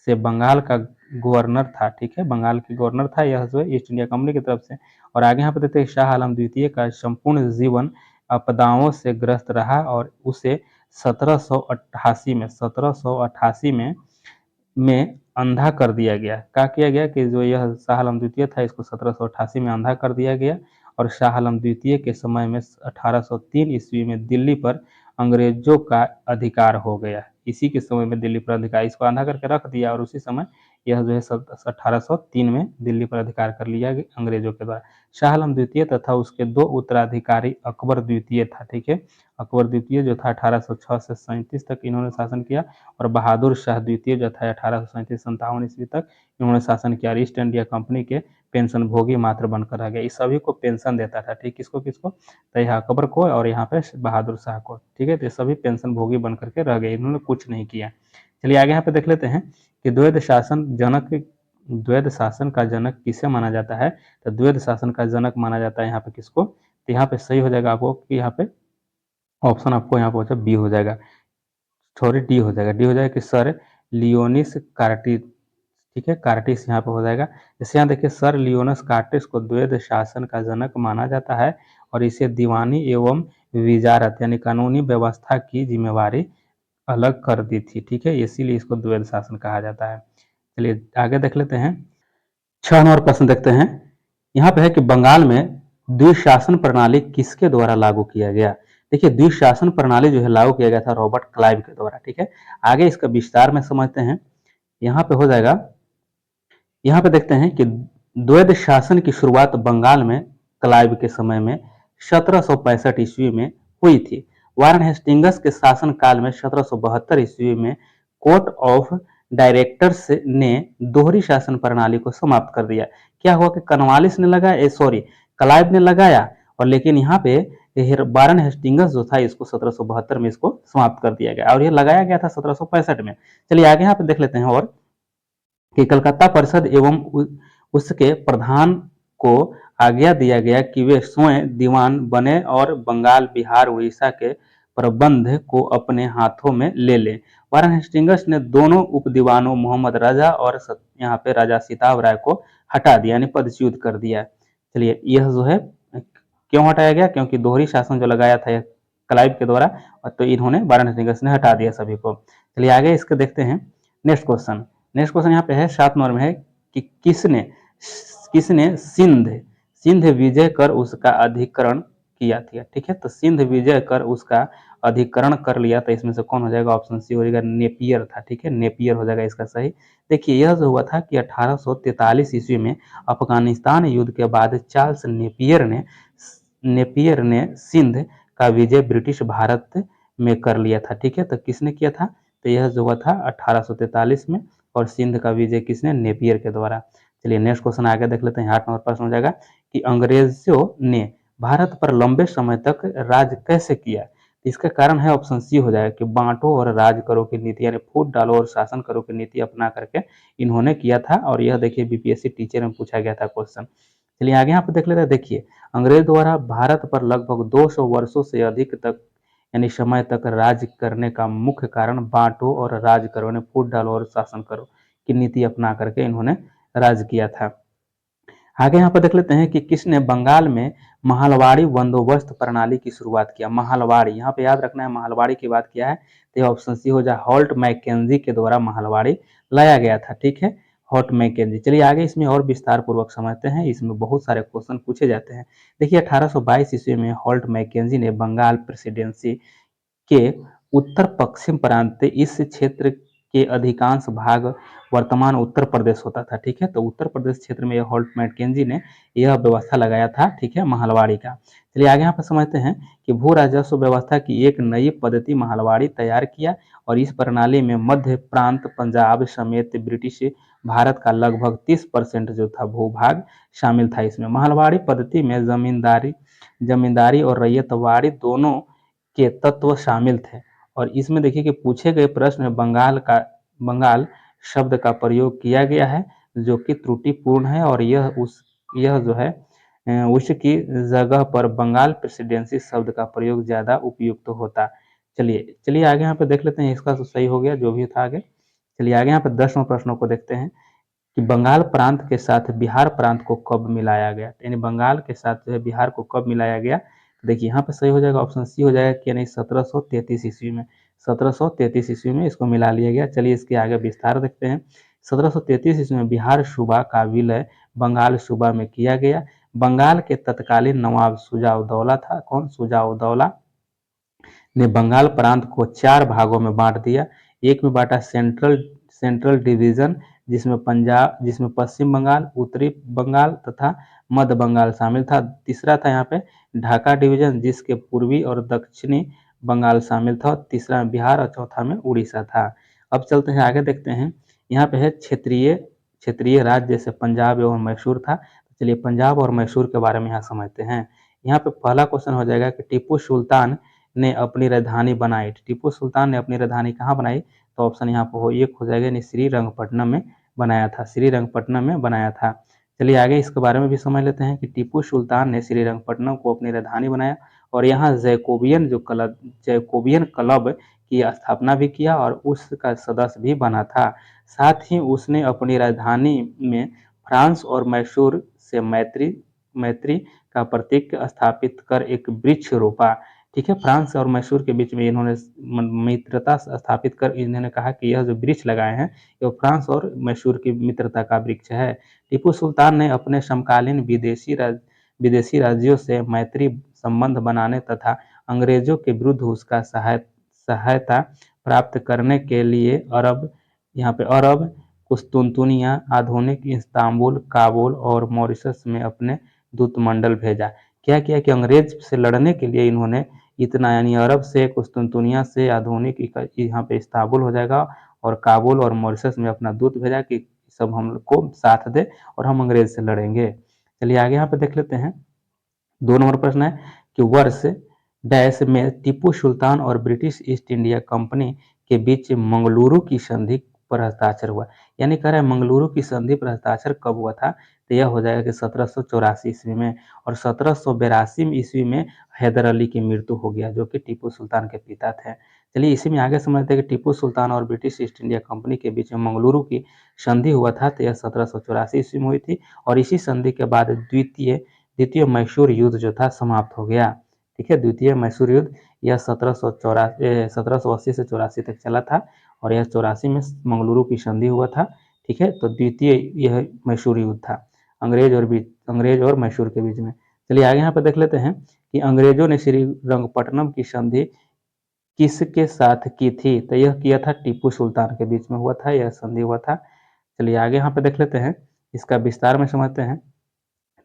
A: से बंगाल का गवर्नर था, ठीक है, बंगाल की गवर्नर था यह जो है ईस्ट इंडिया कंपनी की तरफ से। और आगे यहाँ पे देखते हैं शाह आलम द्वितीय का संपूर्ण जीवन आपदाओं से ग्रस्त रहा और उसे 1788 में अंधा कर दिया गया। क्या किया गया कि जो यह शाह आलम द्वितीय था इसको 1788 में अंधा कर दिया गया और शाह आलम द्वितीय के समय में 1803 ईस्वी में दिल्ली पर अंग्रेजों का अधिकार हो गया। इसी के समय में दिल्ली पर अधिकार, इसको अंधा करके रख दिया और उसी समय यह जो है 1803 में दिल्ली पर अधिकार कर लिया गया अंग्रेजों के द्वारा। शाह आलम द्वितीय तथा उसके दो उत्तराधिकारी अकबर द्वितीय था, ठीक है, अकबर द्वितीय जो था 1806 से 37 तक इन्होंने शासन किया और बहादुर शाह द्वितीय जो था 1837-57 ईस्वी तक इन्होंने शासन किया। ईस्ट इंडिया कंपनी के पेंशन भोगी मात्र बनकर रह गए। इस सभी को पेंशन देता था, ठीक, किसको किसको, तो यहाँ अकबर को और यहाँ पे बहादुर शाह को, ठीक है, तो सभी पेंशन भोगी बनकर के रह गए, इन्होंने कुछ नहीं किया। चलिए आगे यहाँ पे देख लेते हैं कि द्वैध शासन का जनक किसे माना जाता है। तो द्वैध शासन का जनक माना जाता है यहाँ पे किसको, तो यहाँ पे सही हो जाएगा आपको कि यहाँ पे ऑप्शन आपको यहाँ पे बी हो जाएगा, सॉरी डी हो जाएगा, डी हो जाएगा कि सर लियोनिस कार्टिस, ठीक है, कार्टिस यहाँ पे हो जाएगा। जैसे यहाँ देखिए सर लियोनस कार्टिस को द्वैध शासन का जनक माना जाता है और इसे दीवानी एवं विजारत यानी कानूनी व्यवस्था की जिम्मेवारी अलग कर दी थी, ठीक है, इसीलिए इसको द्वैध शासन कहा जाता है। चलिए आगे देख लेते हैं, 6 नंबर प्रश्न देखते हैं। यहाँ पे है कि बंगाल में द्विशासन प्रणाली किसके द्वारा लागू किया गया। देखिए द्विशासन प्रणाली जो है लागू किया गया था रॉबर्ट क्लाइव के द्वारा, ठीक है। आगे इसका विस्तार में समझते हैं। यहाँ पे हो जाएगा, यहाँ पे देखते हैं कि द्वैध शासन की शुरुआत बंगाल में क्लाइव के समय में 1765 ईस्वी में हुई थी। वारन हेस्टिंगस के शासन काल में 1772 ईस्वी में कोर्ट ऑफ डायरेक्टर्स ने दोहरी शासन प्रणाली को समाप्त कर दिया। क्या हुआ कि कॉर्नवालिस ने लगाया, सॉरी क्लाइव ने लगाया और लेकिन यहाँ पे वारन हेस्टिंगस जो था इसको 1772 में इसको समाप्त कर दिया गया और यह लगाया गया था 1765 में। चलिए आगे यहाँ पे देख लेते हैं और कि कलकत्ता परिषद एवं उसके प्रधान को आज्ञा दिया गया कि वे स्वयं दीवान बने और बंगाल, बिहार, उड़ीसा के प्रबंध को अपने हाथों में ले लें। वारन हेस्टिंगस ने दोनों उप दीवानों मोहम्मद राजा और यहाँ पे राजा सिताब राय को हटा दिया यानी पदच्युत कर दिया। चलिए यह जो है क्यों हटाया गया, क्योंकि दोहरी शासन जो लगाया था क्लाइव के द्वारा तो इन्होंने वारन हेस्टिंगस ने हटा दिया सभी को। चलिए आगे इसके देखते हैं नेक्स्ट क्वेश्चन। नेक्स्ट क्वेश्चन यहाँ पे है 7 नंबर में है कि किसने किसने सिंध विजय कर उसका अधिकरण किया था, ठीक है, तो सिंध विजय कर उसका अधिकरण कर लिया, तो इसमें से कौन हो जाएगा, ऑप्शन सी हो जाएगा, नेपियर था, ठीक है, नेपियर हो जाएगा इसका सही। देखिए यह जो हुआ था कि 1843 ईस्वी में अफगानिस्तान युद्ध के बाद चार्ल्स नेपियर ने सिंध का विजय ब्रिटिश भारत में कर लिया था, ठीक है, तो किसने किया था, तो यह जो हुआ था 1843 में और सिंध का विजय किसने, नेपियर के द्वारा। चलिए नेक्स्ट क्वेश्चन आगे देख लेते हैं। 8 नंबर प्रश्न हो जाएगा कि अंग्रेजों ने भारत पर लंबे समय तक राज कैसे किया। इसका कारण है ऑप्शन सी हो जाएगा कि बांटो और राज करो की नीति यानी फूट डालो और शासन करो की नीति अपना करके इन्होंने किया था और यह देखिए बीपीएससी टीचर में पूछा गया था क्वेश्चन। चलिए आगे यहाँ पे देख लेते हैं। देखिए अंग्रेज द्वारा भारत पर लगभग 200 वर्षों से अधिक तक यानी समय तक राज करने का मुख्य कारण बांटो और राज करो ने फूट डालो और शासन करो की नीति अपना करके इन्होंने राज किया था। आगे यहाँ पर देख लेते हैं कि किसने बंगाल में महालवाड़ी बंदोबस्त प्रणाली की शुरुआत किया। महालवाड़ी यहाँ पे याद रखना है, महालवाड़ी की बात किया है तो ऑप्शन सी हो जाए, हॉल्ट मैकेंजी के द्वारा महालवाड़ी लाया गया था, ठीक है, हॉल्ट मैकेंजी। चलिए आगे इसमें और विस्तार पूर्वक समझते हैं, इसमें बहुत सारे क्वेश्चन पूछे जाते हैं। देखिए 1822 ईस्वी में हॉल्ट मैकेंजी ने बंगाल प्रेसिडेंसी के उत्तर पश्चिम प्रांत इस क्षेत्र के अधिकांश भाग वर्तमान उत्तर प्रदेश होता था, ठीक है, तो उत्तर प्रदेश क्षेत्र में हॉल्ट मैकेंजी ने यह व्यवस्था लगाया था, ठीक है, महालवाड़ी का। चलिए आगे यहाँ पर समझते हैं कि भू राजस्व व्यवस्था की एक नई पद्धति महालवाड़ी तैयार किया और इस प्रणाली में मध्य प्रांत पंजाब समेत ब्रिटिश भारत का लगभग 30% जो था भूभाग शामिल था। इसमें महालवाड़ी पद्धति में जमींदारी और रैयतवाड़ी दोनों के तत्व शामिल थे और इसमें देखिए कि पूछे गए प्रश्न में बंगाल शब्द का प्रयोग किया गया है जो कि त्रुटिपूर्ण है और यह जो है उसकी जगह पर बंगाल प्रेसिडेंसी शब्द का प्रयोग ज़्यादा उपयुक्त होता। चलिए चलिए आगे यहाँ पे देख लेते हैं, इसका तो सही हो गया जो भी था आगे। चलिए आगे यहाँ पे 10वें प्रश्नों को देखते हैं कि बंगाल प्रांत के साथ बिहार प्रांत को कब मिलाया गया, यानी बंगाल के साथ जो है बिहार को कब मिलाया गया। देखिए यहाँ पे सही हो जाएगा, ऑप्शन सी हो जाएगा कि यानी 1733 ईस्वी में, 1733 ईस्वी में इसको मिला लिया गया। चलिए इसके आगे विस्तार देखते हैं। 1733 ईस्वी में बिहार सूबा का विलय बंगाल सूबा में किया गया। बंगाल के तत्कालीन नवाब शुजा-उद-दौला था, कौन, शुजा-उद-दौला ने बंगाल प्रांत को 4 भागों में बांट दिया। एक में बांटा सेंट्रल सेंट्रल डिवीजन, जिसमें पश्चिम बंगाल, उत्तरी बंगाल तथा मध्य बंगाल शामिल था। तीसरा था यहाँ पे ढाका डिवीजन, जिसके पूर्वी और दक्षिणी बंगाल शामिल था। तीसरा में बिहार और चौथा में उड़ीसा था। अब चलते हैं आगे देखते हैं, यहाँ पे है क्षेत्रीय क्षेत्रीय राज्य, जैसे पंजाब एवं मैसूर था। चलिए पंजाब और मैसूर के बारे में यहाँ समझते हैं। यहाँ पे पहला क्वेश्चन हो जाएगा कि टीपू सुल्तान ने अपनी राजधानी बनाई। टीपू सुल्तान ने अपनी राजधानी कहाँ बनाई, तो ऑप्शन यहाँ पर एक हो जाएगा, यानी श्रीरंगपट्टनम में बनाया था, श्रीरंगपट्टनम में बनाया था। चलिए आगे इसके बारे में भी समझ लेते हैं कि टीपू सुल्तान ने श्रीरंगपट्टनम को अपनी राजधानी बनाया और यहाँ जैकोबियन क्लब की स्थापना भी किया और उसका सदस्य भी बना था। साथ ही उसने अपनी राजधानी में फ्रांस और मैसूर से मैत्री मैत्री का प्रतीक स्थापित कर एक वृक्ष रोपा। ठीक है, फ्रांस और मैसूर के बीच में इन्होंने मित्रता स्थापित कर इन्होंने कहा कि यह जो वृक्ष लगाए हैं ये फ्रांस और मैसूर की मित्रता का वृक्ष है। टीपू सुल्तान ने अपने समकालीन विदेशी राज्यों से मैत्री संबंध बनाने तथा अंग्रेजों के विरुद्ध उसका सहायता प्राप्त करने के लिए अरब, कुस्तुनतुनिया, आधुनिक इस्तांबुल, काबुल और मॉरिशस में अपने दूतमंडल भेजा। क्या किया कि अंग्रेज से लड़ने के लिए इन्होंने इतना, यानी अरब से, कुस्तुनतुनिया से, आधुनिक यहाँ पे इस्तांबुल हो जाएगा, और काबुल और मॉरिशस में अपना दूत भेजा कि सब हम लोग को साथ दे और हम अंग्रेज से लड़ेंगे। चलिए आगे यहाँ पे देख लेते हैं। 2 नंबर प्रश्न है कि वर्ष डैश में टीपू सुल्तान और ब्रिटिश ईस्ट इंडिया कंपनी के बीच मंगलुरु की संधि पर हस्ताक्षर हुआ। यानी कह रहा है मंगलुरु की संधि पर हस्ताक्षर कब हुआ था, तो यह हो जाएगा कि 1784 ईस्वी में, और 1782 ईस्वी में हैदर अली की मृत्यु हो गया, जो कि टीपू सुल्तान के पिता थे। चलिए इसी में आगे समझते हैं कि टीपू सुल्तान और ब्रिटिश ईस्ट इंडिया कंपनी के बीच में मंगलुरु की संधि हुआ था, तो यह 1784 ईस्वी में हुई थी। और इसी संधि के बाद द्वितीय मैसूर युद्ध जो था समाप्त हो गया। ठीक है, द्वितीय मैसूर युद्ध यह 1780 से 84 तक चला था, और यह 84 में मंगलुरु की संधि हुआ था। ठीक है, तो द्वितीय यह मैसूर युद्ध था अंग्रेज और मैसूर के बीच में। चलिए आगे यहाँ पे देख लेते हैं कि अंग्रेजों ने श्रीरंगपट्टनम की संधि किसके साथ की थी, तो यह किया था टीपू सुल्तान के बीच में हुआ था, यह संधि हुआ था। चलिए आगे यहाँ पे देख लेते हैं, इसका विस्तार में समझते हैं।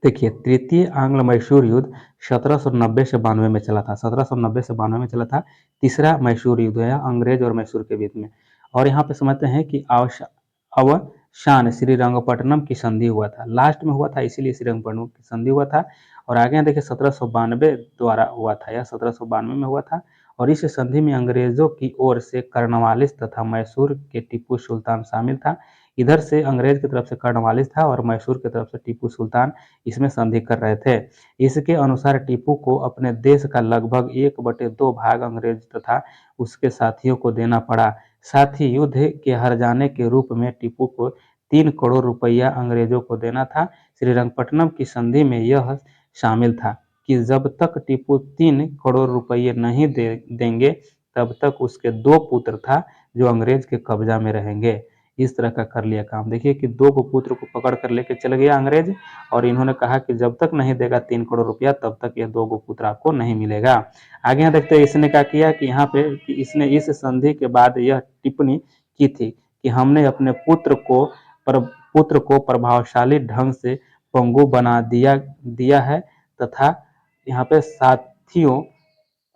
A: देखिए तृतीय आंग्ल मैसूर युद्ध 1790 से 92 में चला था, 1790 से 92 में चला था। तीसरा मैसूर युद्ध है अंग्रेज और मैसूर के बीच में। और यहाँ पे समझते हैं कि अवसान श्रीरंगपट्टनम की संधि हुआ था, लास्ट में हुआ था, इसीलिए श्रीरंगपट्टनम की संधि हुआ था। और आगे यहाँ देखिए 1792 द्वारा हुआ था, यह 1792 में हुआ था। और इस संधि में अंग्रेजों की ओर से कर्नवालिस तथा मैसूर के टीपू सुल्तान शामिल था। इधर से अंग्रेज की तरफ से कर्नवालिस था और मैसूर की तरफ से टीपू सुल्तान इसमें संधि कर रहे थे। इसके अनुसार टीपू को अपने देश का लगभग 1/2 भाग अंग्रेज तथा उसके साथियों को देना पड़ा। साथ ही युद्ध के हार जाने के रूप में टीपू को 3 करोड़ रुपया अंग्रेजों को देना था। श्रीरंगपट्टनम की संधि में यह शामिल था कि जब तक टीपू 3 करोड़ रुपये नहीं देंगे तब तक उसके 2 पुत्र था जो अंग्रेज के कब्जा में रहेंगे। इस तरह का कर लिया काम। देखिए कि 2 पुत्र को पकड़ कर लेके चले गया अंग्रेज, और इन्होंने कहा कि जब तक नहीं देगा 3 करोड़ रुपया तब तक यह 2 पुत्र आपको नहीं मिलेगा। आगे यहाँ देखते हैं इसने क्या किया कि यहाँ पे कि इसने इस संधि के बाद यह टिप्पणी की थी कि हमने अपने पुत्र को प्रभावशाली ढंग से पंगु बना दिया है तथा यहाँ पे साथियों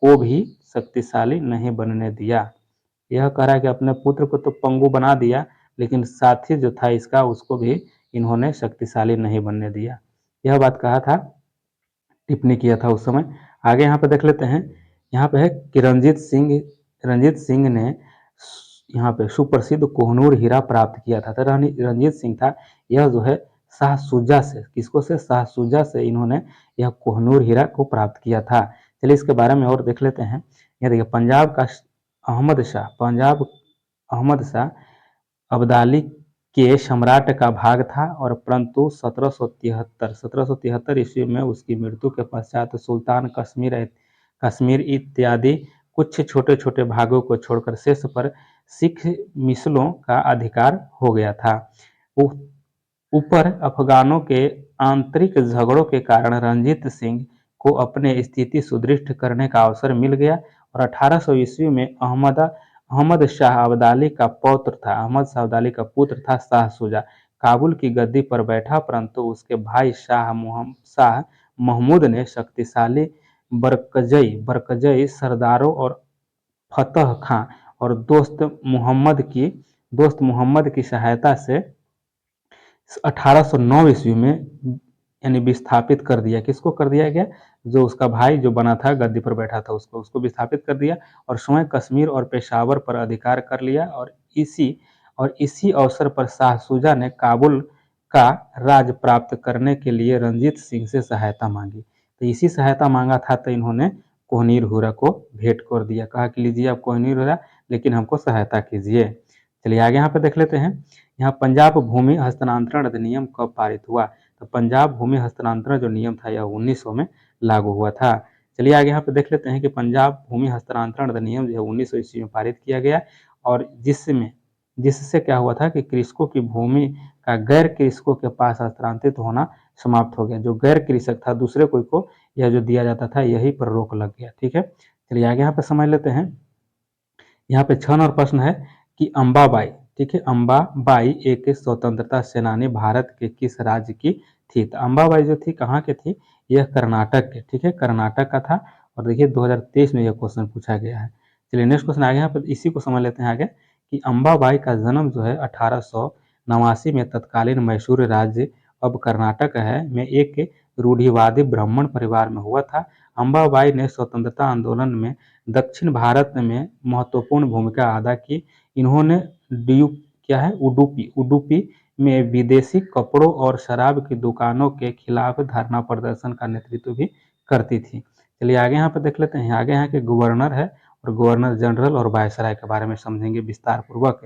A: को भी शक्तिशाली नहीं बनने दिया। यह कह रहा है कि अपने पुत्र को तो पंगु बना दिया, लेकिन साथी जो था इसका उसको भी इन्होंने शक्तिशाली नहीं बनने दिया। यह बात कहा था, टिप्पणी किया था उस समय। आगे यहाँ पे देख लेते हैं, यहाँ पे है कि रंजीत सिंह ने यहाँ पे सुप्रसिद्ध कोहनूर हीरा प्राप्त किया था। तो रंजीत सिंह था, यह जो है शाह शुजा से, किसको से, शाह शुजा से इन्होंने यह कोहनूर हीरा को प्राप्त किया था। चलिए इसके बारे में और देख लेते हैं। यह देखिए पंजाब अहमद शाह अब्दाली के सम्राट का भाग था और परंतु 1773 ईस्वी में उसकी मृत्यु के पश्चात सुल्तान कश्मीर इत्यादि कुछ छोटे छोटे भागों को छोड़कर शेष पर सिख मिसलों का अधिकार हो गया था। ऊपर अफगानों के आंतरिक झगड़ों के कारण रणजीत सिंह को अपने स्थिति सुदृढ़ करने का अवसर मिल गया और 1800 ईस्वी में अहमद शाह अब्दाली का पुत्र था शाह शुजा काबुल की गद्दी पर बैठा, परंतु उसके भाई शाह महमूद ने शक्तिशाली बरकजई सरदारों और फतह खां और दोस्त मोहम्मद की सहायता से 1809 ईस्वी में यानी विस्थापित कर दिया। किसको कर दिया गया? जो उसका भाई जो बना था, गद्दी पर बैठा था, उसको विस्थापित कर दिया और स्वयं कश्मीर और पेशावर पर अधिकार कर लिया। और इसी अवसर पर शाह शुजा ने काबुल का राज प्राप्त करने के लिए रणजीत सिंह से सहायता मांगी। तो इसी सहायता मांगा था, तो इन्होंने कोहनीर हुरा को भेंट कर दिया, कहा कि लीजिए आप कोहनीर हुरा, लेकिन हमको सहायता कीजिए। चलिए आगे यहाँ पे देख लेते हैं। यहाँ पंजाब भूमि हस्तांतरण अधिनियम कब पारित हुआ? तो पंजाब भूमि हस्तांतरण जो नियम था यह 1900 में लागू हुआ था। चलिए आगे यहाँ पे देख लेते हैं कि पंजाब भूमि हस्तांतरण अधिनियम जो है 1900 ईस्वी में पारित किया गया और जिससे क्या हुआ था कि कृषकों की भूमि का गैर कृषकों के पास हस्तांतरित होना समाप्त हो गया। जो गैर कृषक था, दूसरे कोई को यह जो दिया जाता था, यही पर रोक लग गया। ठीक है, चलिए आगे यहाँ पे समझ लेते हैं। यहाँ पे 6 नंबर प्रश्न है कि अंबाबाई, ठीक है, अंबाबाई एक स्वतंत्रता सेनानी भारत के किस राज्य की थी? तो अंबाबाई जो थी कहाँ के थी? यह कर्नाटक के, ठीक है, कर्नाटक का था। और देखिए 2023 में यह क्वेश्चन पूछा गया है। चलिए नेक्स्ट क्वेश्चन आगे, यहाँ पर इसी को समझ लेते हैं आगे कि अंबाबाई का जन्म जो है 1889 में तत्कालीन मैसूर राज्य अब कर्नाटक है में एक रूढ़िवादी ब्राह्मण परिवार में हुआ था। अंबाबाई ने स्वतंत्रता आंदोलन में दक्षिण भारत में महत्वपूर्ण भूमिका अदा की। इन्होंने उडुपी में विदेशी कपड़ों और शराब की दुकानों के खिलाफ धरना प्रदर्शन का नेतृत्व भी करती थी। चलिए आगे यहाँ पे देख लेते हैं। आगे यहाँ के गवर्नर है और गवर्नर जनरल और वायसराय के बारे में समझेंगे विस्तार पूर्वक।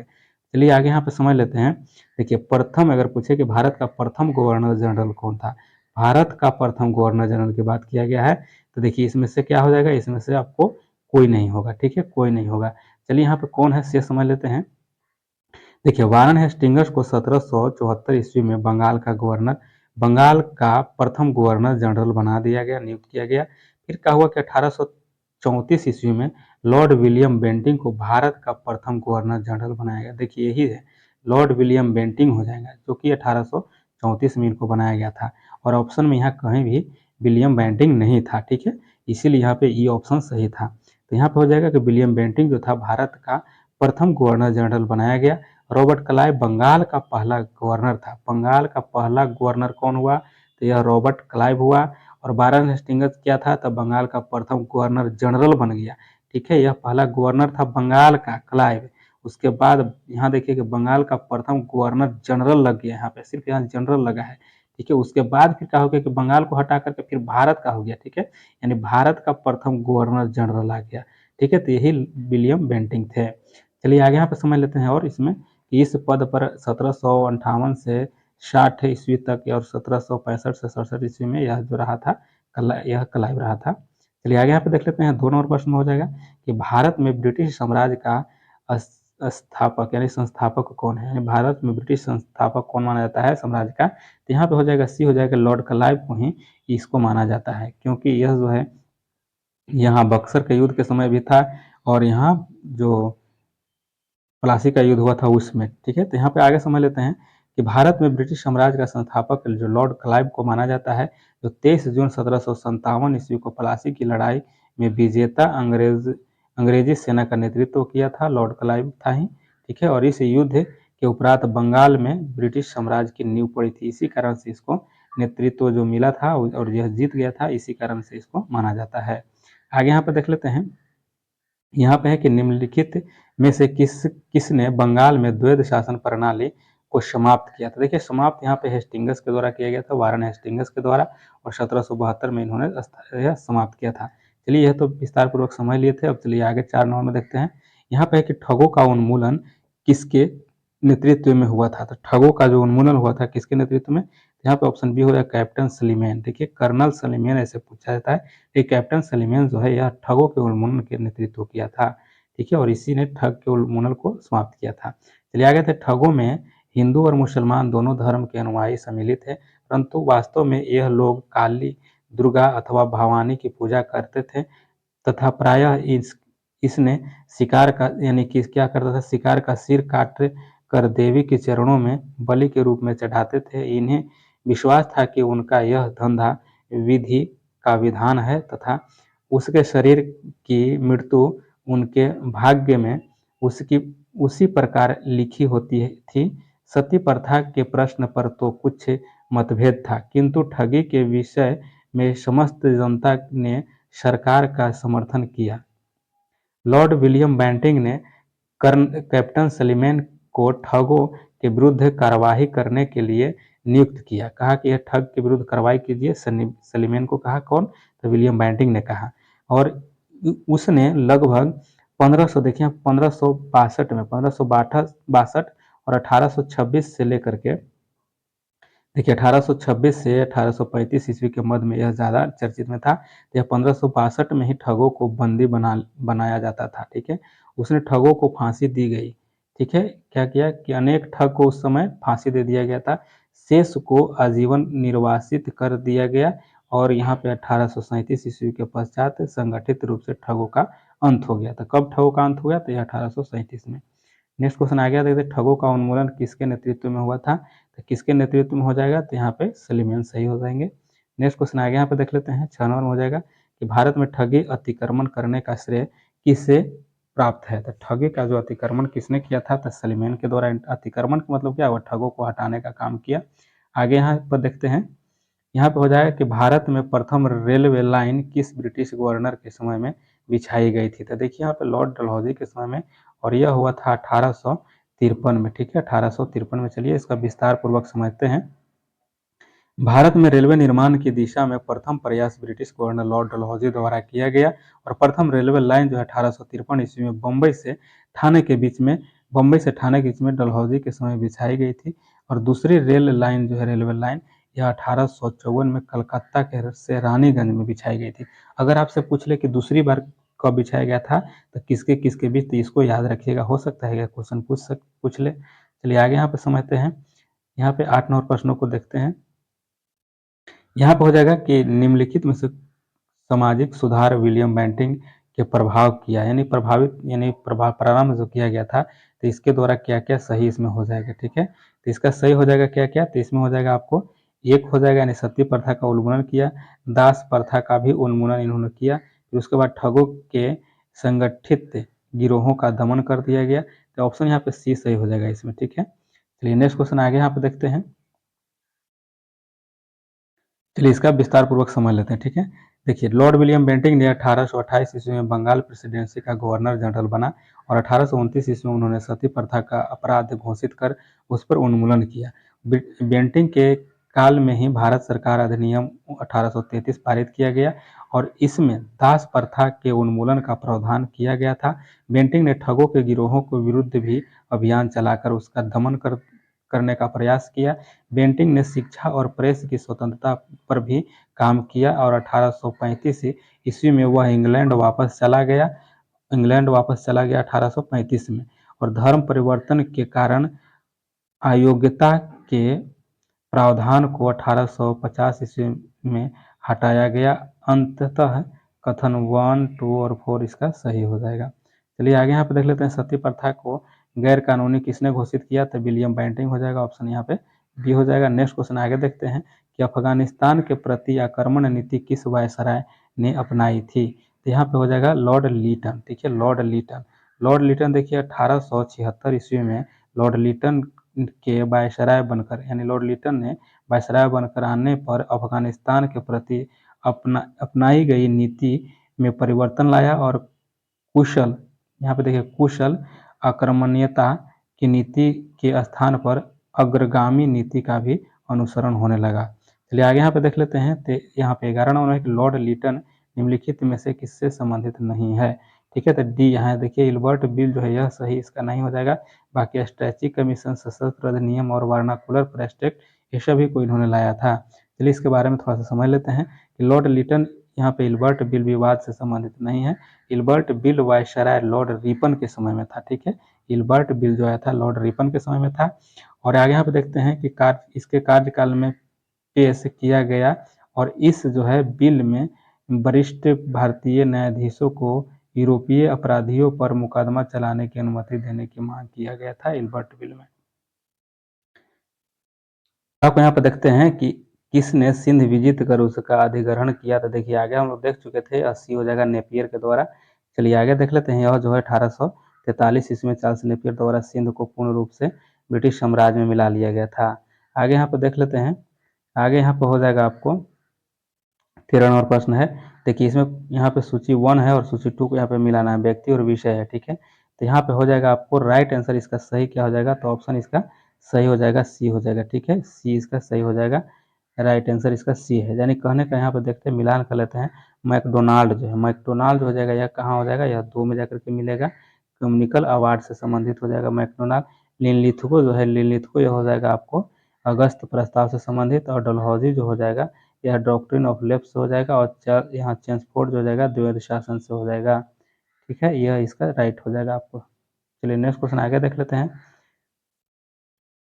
A: चलिए आगे यहाँ पे समझ लेते हैं। देखिए प्रथम अगर पूछे कि भारत का प्रथम गवर्नर जनरल कौन था? भारत का प्रथम गवर्नर जनरल की बात किया गया है, तो देखिए इसमें से क्या हो जाएगा? इसमें से आपको कोई नहीं होगा, ठीक है, कोई नहीं होगा। चलिए यहाँ पे कौन है से समझ लेते हैं। देखिए वारन हेस्टिंग्स को 1774 ईस्वी में बंगाल का प्रथम गवर्नर जनरल बना दिया गया, नियुक्त किया गया। फिर क्या हुआ कि 1834 ईस्वी में लॉर्ड विलियम बेंटिंग को भारत का प्रथम गवर्नर जनरल बनाया गया। देखिए यही है, लॉर्ड विलियम बेंटिंग हो जाएगा, जो कि 1834 में इनको बनाया गया था। और ऑप्शन में यहाँ कहीं भी विलियम बेंटिंग नहीं था, ठीक है, इसीलिए यहाँ पे ये ऑप्शन सही था। तो यहाँ पे हो जाएगा कि विलियम बेंटिंग जो था भारत का प्रथम गवर्नर जनरल बनाया गया। रॉबर्ट क्लाइव बंगाल का पहला गवर्नर था। बंगाल का पहला गवर्नर कौन हुआ? तो यह रॉबर्ट क्लाइव हुआ। और वारन हेस्टिंग्स क्या था? तब बंगाल का प्रथम गवर्नर जनरल बन गया, ठीक है, यह पहला गवर्नर था बंगाल का क्लाइव। उसके बाद यहाँ देखिए कि बंगाल का प्रथम गवर्नर जनरल लग गया, यहाँ पे सिर्फ यहाँ जनरल लगा है, ठीक है। उसके बाद फिर क्या हो गया कि बंगाल को हटा करके फिर भारत का हो गया, ठीक है, यानी भारत का प्रथम गवर्नर जनरल आ गया, ठीक है। तो यही विलियम बेंटिंग थे। चलिए आगे यहाँ पे समझ लेते हैं। और इसमें इस पद पर 1758 से 60 ईस्वी तक और 1765 से 67 ईस्वी में यह जो रहा था यह क्लाइव रहा था। चलिए आगे यहाँ पे देख लेते हैं। दोनों और प्रश्न हो जाएगा कि भारत में ब्रिटिश साम्राज्य का स्थापक यानी संस्थापक कौन है? यानी भारत में ब्रिटिश संस्थापक कौन माना जाता है साम्राज्य का? तो यहाँ पे हो जाएगा सी, हो जाएगा लॉर्ड क्लाइव को ही इसको माना जाता है, क्योंकि यह जो है यहाँ बक्सर के युद्ध के समय भी था और यहाँ जो प्लासी का युद्ध हुआ था उसमें, ठीक है। तो यहाँ पे आगे समझ लेते हैं कि भारत में ब्रिटिश साम्राज्य का संस्थापक जो लॉर्ड क्लाइव को माना जाता है, जो 23 जून 1757 ईस्वी को प्लासी की लड़ाई में विजेता अंग्रेजी सेना का नेतृत्व किया था, लॉर्ड क्लाइव था ही, ठीक है। और इस युद्ध के उपरांत बंगाल में ब्रिटिश साम्राज्य की नींव पड़ी थी, इसी कारण से इसको नेतृत्व जो मिला था और यह जीत गया था, इसी कारण से इसको माना जाता है। आगे यहाँ पर देख लेते हैं। यहाँ पे है कि निम्नलिखित में से किसने बंगाल में द्वैध शासन प्रणाली को समाप्त किया था। देखिए समाप्त यहाँ पे हेस्टिंगस के द्वारा किया गया था, वारन हेस्टिंगस के द्वारा, और 1772 में इन्होंने यह समाप्त किया था। चलिए यह तो विस्तार पूर्वक समझ लिए थे। अब चलिए आगे 4 नंबर में देखते हैं। यहाँ पे है कि ठगों का उन्मूलन किसके नेतृत्व में हुआ था। तो ठगों का जो उन्मूलन हुआ था किसके नेतृत्व में, यहाँ पे ऑप्शन बी हो जाएगा कैप्टन सलीमैन। देखिए कर्नल सलीमैन ऐसे पूछा जाता है कि कैप्टन सलीमैन जो है यह ठगों के उन्मूलन के नेतृत्व किया था, ठीक है, और इसी ने ठग के उन्मूलन को समाप्त किया था। चलिए आगे थे, ठगों में हिंदू और मुसलमान दोनों धर्म के अनुयायी सम्मिलित है, परंतु वास्तव में यह लोग काली, दुर्गा अथवा भवानी की पूजा करते थे तथा प्रायः इसने शिकार का यानी कि क्या करता था, शिकार का सिर काट कर देवी के चरणों में बलि के रूप में चढ़ाते थे। इन्हें विश्वास था कि उनका यह धंधा विधि का विधान है तथा उसके शरीर की मृत्यु उनके भाग्य में उसकी उसी प्रकार लिखी होती थी। सती प्रथा के प्रश्न पर तो कुछ मतभेद था, किंतु ठगी के विषय में समस्त जनता ने सरकार का समर्थन किया। लॉर्ड विलियम बेंटिंक ने कैप्टन सलीमैन को ठगों के विरुद्ध कार्रवाई करने के लिए नियुक्त किया। कहा कि यह ठग के विरुद्ध कार्रवाई कीजिए, सलीमैन को कहा, कौन, तो विलियम बेंटिंक ने कहा। और उसने लगभग 1500, देखिए 1562 में, 1562 और 1826 से लेकर के, देखिए 1826 से 1835 ईस्वी के मध्य में यह ज़्यादा चर्चित में था। यह 1562 में ही ठगों को बंदी बनाया जाता था, ठीक है। उसने ठगों को फांसी दी गई, ठीक है। क्या किया कि अनेक ठग को उस समय फांसी दे दिया गया था, शेष को आजीवन निर्वासित कर दिया गया। और यहाँ पे 1837 ईस्वी के पश्चात संगठित रूप से ठगों का अंत हो गया था। कब ठगों का अंत हो गया, तो यह 1837 में। नेक्स्ट क्वेश्चन आ गया, देखते ठगों का उन्मूलन किसके नेतृत्व में हुआ था, तो किसके नेतृत्व में हो जाएगा, तो यहाँ पे सलीमैन सही हो जाएंगे। नेक्स्ट क्वेश्चन आ गया, यहाँ पे देख लेते हैं 6 नंबर में हो जाएगा कि भारत में ठगी अतिक्रमण करने का श्रेय किसे प्राप्त है। तो ठगी का जो अतिक्रमण किसने किया था, तो सलीमैन के द्वारा। अतिक्रमण का मतलब क्या हुआ, ठगों को हटाने का काम किया। आगे यहाँ पर देखते हैं, यहाँ पे हो जाएगा कि भारत में प्रथम रेलवे लाइन किस ब्रिटिश गवर्नर के समय में बिछाई गई थी। तो देखिए यहाँ पे लॉर्ड डलहौजी के समय में, और यह हुआ था 1853 में, ठीक है, 1853 में। चलिए इसका विस्तार पूर्वक समझते हैं। भारत में रेलवे निर्माण की दिशा में प्रथम प्रयास ब्रिटिश गवर्नर लॉर्ड डलहौजी द्वारा किया गया, और प्रथम रेलवे लाइन जो है 1853 ईस्वी में बम्बई से ठाणे के बीच में डलहौजी के समय बिछाई गई थी। और दूसरी रेल लाइन जो है रेलवे लाइन, यह 1854 में कलकत्ता के से रानीगंज में बिछाई गई थी। अगर आपसे पूछ ले कि दूसरी बार कब बिछाया गया था, तो किसके किसके बीच, तो इसको याद रखिएगा, हो सकता है कि क्वेश्चन पूछ ले। चलिए आगे यहाँ पे समझते हैं। यहाँ पे 8 नंबर प्रश्नों को देखते हैं। यहाँ पे हो जाएगा कि निम्नलिखित में से सामाजिक सुधार विलियम बेंटिंक के प्रभाव किया, यानी प्रारंभ जो किया गया था, तो इसके द्वारा क्या क्या सही इसमें हो जाएगा, ठीक है। तो इसका सही हो जाएगा क्या क्या, तो इसमें हो जाएगा आपको एक हो जाएगा, यानी सती प्रथा का उन्मूलन किया, दास प्रथा का भी उन्मूलन इन्होंने किया, फिर उसके बाद ठगों के संगठित गिरोहों का दमन कर दिया गया। तो ऑप्शन यहाँ पे सी सही हो जाएगा इसमें, ठीक है। चलिए नेक्स्ट क्वेश्चन आगे यहाँ पे देखते हैं। चलिए इसका विस्तार पूर्वक समझ लेते हैं, ठीक है। देखिए लॉर्ड विलियम बेंटिंक ने 1828 ईस्वी में बंगाल प्रेसिडेंसी का गवर्नर जनरल बना, और 1829 ईस्वी में उन्होंने सती प्रथा का अपराध घोषित कर उस पर उन्मूलन किया। बेंटिंक के काल में ही भारत सरकार अधिनियम 1833 पारित किया गया, और इसमें दास प्रथा के उन्मूलन का प्रावधान किया गया था। बेंटिंक ने ठगों के गिरोहों के विरुद्ध भी अभियान चलाकर उसका दमन करने का प्रयास किया। बेंटिंक ने शिक्षा और प्रेस की स्वतंत्रता पर भी काम किया, और 1835 ईस्वी में वह इंग्लैंड वापस चला गया 1835 में, और धर्म परिवर्तन के कारण अयोग्यता के प्रावधान को 1850 ईस्वी में हटाया गया। अंततः कथन 1, 2 और 4 इसका सही हो जाएगा। चलिए आगे यहाँ पे देख लेते हैं, सती प्रथा को गैर कानूनी किसने घोषित किया, तो विलियम बेंटिंक हो जाएगा, ऑप्शन यहाँ पे बी हो जाएगा। नेक्स्ट क्वेश्चन आगे देखते हैं कि अफगानिस्तान के प्रति आक्रमण नीति किस वायसराय ने अपनाई थी। तो यहाँ पे हो जाएगा लॉर्ड लीटन, ठीक है, लॉर्ड लीटन देखिए 1876 ईस्वी में लॉर्ड लीटन के वायसराय बनकर, यानी लॉर्ड लीटन ने वायसराय बनकर आने पर अफगानिस्तान के प्रति अपनाई गई नीति में परिवर्तन लाया, और यहाँ पे देखिए कुशल आक्रमणीयता की नीति के स्थान पर अग्रगामी नीति का भी अनुसरण होने लगा। चलिए आगे यहाँ पे देख लेते हैं। तो यहाँ पे 11 नंबर है कि लॉर्ड लिटन निम्नलिखित में से किससे संबंधित नहीं है। ठीक है, तो डी यहाँ देखिए इल्बर्ट बिल जो है यह सही इसका नहीं हो जाएगा। बाकी स्टैची कमीशन, सशस्त्र अधिनियम और वर्नाकुलर प्रेस्ट एक्ट ये सभी को इन्होंने लाया था। चलिए इसके बारे में थोड़ा सा समझ लेते हैं कि लॉर्ड लिटन यहाँ पे इल्बर्ट बिल विवाद से संबंधित नहीं है। Ilbert bill viceroy Lord Ripon के समय में था। ठीक है, इल्बर्ट बिल जो आया था लॉर्ड रिपन के समय में था। और आगे यहाँ पे देखते हैं कि इसके कार्यकाल में पेश किया गया और इस जो है बिल में वरिष्ठ भारतीय न्यायाधीशों को यूरोपीय अपराधियों पर मुकदमा चलाने की अनुमति देने की मांग किया गया था इल्बर्ट बिल में। आप यहाँ पर देखते हैं कि किसने सिंध विजित कर उसका अधिग्रहण किया। तो देखिए आगे हम लोग देख चुके थे, 80 हो जाएगा नेपियर के द्वारा। चलिए आगे देख लेते हैं। यह जो है 1843 ईस्वी में चार्ल्स नेपियर द्वारा सिंध को पूर्ण रूप से ब्रिटिश साम्राज्य में मिला लिया गया था। आगे यहाँ पर देख लेते हैं। आगे यहाँ पर हो जाएगा आपको 13 नंबर प्रश्न है। देखिए इसमें यहाँ पे सूची 1 है और सूची 2 को यहाँ पे मिलाना है, व्यक्ति और विषय है। ठीक है, तो यहाँ पे हो जाएगा आपको राइट आंसर इसका सही क्या हो जाएगा, तो ऑप्शन इसका सही हो जाएगा सी हो जाएगा। ठीक है, सी इसका सही हो जाएगा, राइट आंसर इसका सी है। यानी कहने का यहाँ पे देखते हैं, मिलान कर लेते हैं। मैकडोनाल्ड जो है, मैकडोनाल्ड हो जाएगा, यह कहाँ हो जाएगा, यह 2 में जाकर के मिलेगा, कम्युनिकल अवार्ड से संबंधित हो जाएगा मैकडोनाल्ड। लिनलिथगो जो है, लिनलिथगो यह हो जाएगा आपको अगस्त प्रस्ताव से संबंधित। और डलहौजी जो हो जाएगा यह डॉक्ट्रिन ऑफ लेफ्ट से हो जाएगा। और यहाँ चेम्सफोर्ड जो हो जाएगा द्वैध शासन से हो जाएगा। ठीक है, यह इसका राइट हो जाएगा आपको। चलिए नेक्स्ट क्वेश्चन आगे देख लेते हैं।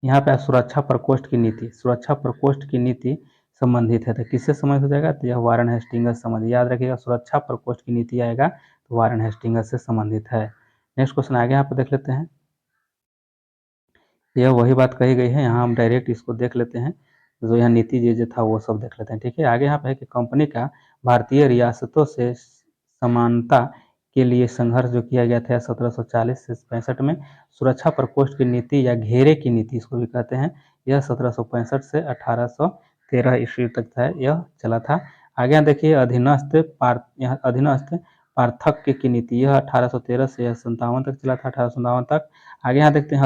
A: यहाँ पे सुरक्षा प्रकोष्ठ की नीति, सुरक्षा प्रकोष्ठ की नीति संबंधित है, तो किससे संबंधित हो जाएगा, तो यह वारेन हेस्टिंग्स से संबंधित। याद रखिएगा, सुरक्षा प्रकोष्ठ की नीति आएगा तो वारेन हेस्टिंग्स से संबंधित है। नेक्स्ट क्वेश्चन आगे यहाँ पे देख लेते हैं। यह वही बात कही गई है, यहाँ हम डायरेक्ट इसको देख लेते हैं, जो यहाँ नीति जो था वो सब देख लेते हैं। ठीक है, आगे यहाँ पे है कि कंपनी का भारतीय रियासतों से समानता के लिए संघर्ष जो किया गया था 1740 से 65 में। सुरक्षा प्रकोष्ठ की नीति या घेरे की नीति इसको भी कहते हैं, यह 1765 से 1813 ईस्वी तक था, यह चला था। आगे यहाँ देखिए यहाँ अधीनस्थ पार्थक्य की नीति, यह 1813 से 57 तक चला था, 1857 तक। आगे यहाँ देखते हैं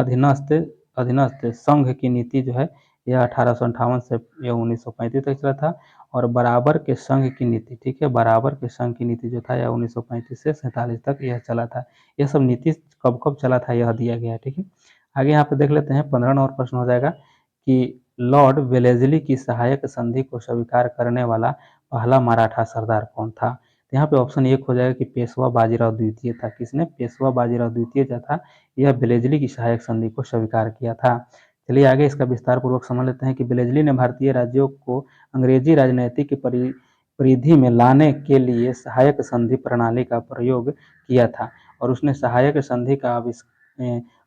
A: अधीनस्थ संघ की नीति जो है यह 1858 से यह 1935 तक चला था। और बराबर के संघ की नीति, ठीक है, बराबर के संघ की नीति जो था यह 1935 से 47 तक यह चला था। यह सब नीति कब कब चला था यह दिया गया है। ठीक है, आगे यहाँ पे देख लेते हैं। 15 नंबर प्रश्न हो जाएगा कि लॉर्ड वेलेस्ली की सहायक संधि को स्वीकार करने वाला पहला मराठा सरदार कौन था। तो यहाँ पे ऑप्शन 1 हो जाएगा कि पेशवा बाजीराव द्वितीय था। किसने, पेशवा बाजीराव द्वितीय जो था यह वेलेस्ली की सहायक संधि को स्वीकार किया था। चलिए आगे इसका विस्तार पूर्वक समझ लेते हैं कि वेलेस्ली ने भारतीय राज्यों को अंग्रेजी राजनीति की परिधि में लाने के लिए सहायक संधि प्रणाली का प्रयोग किया था। और उसने सहायक संधि का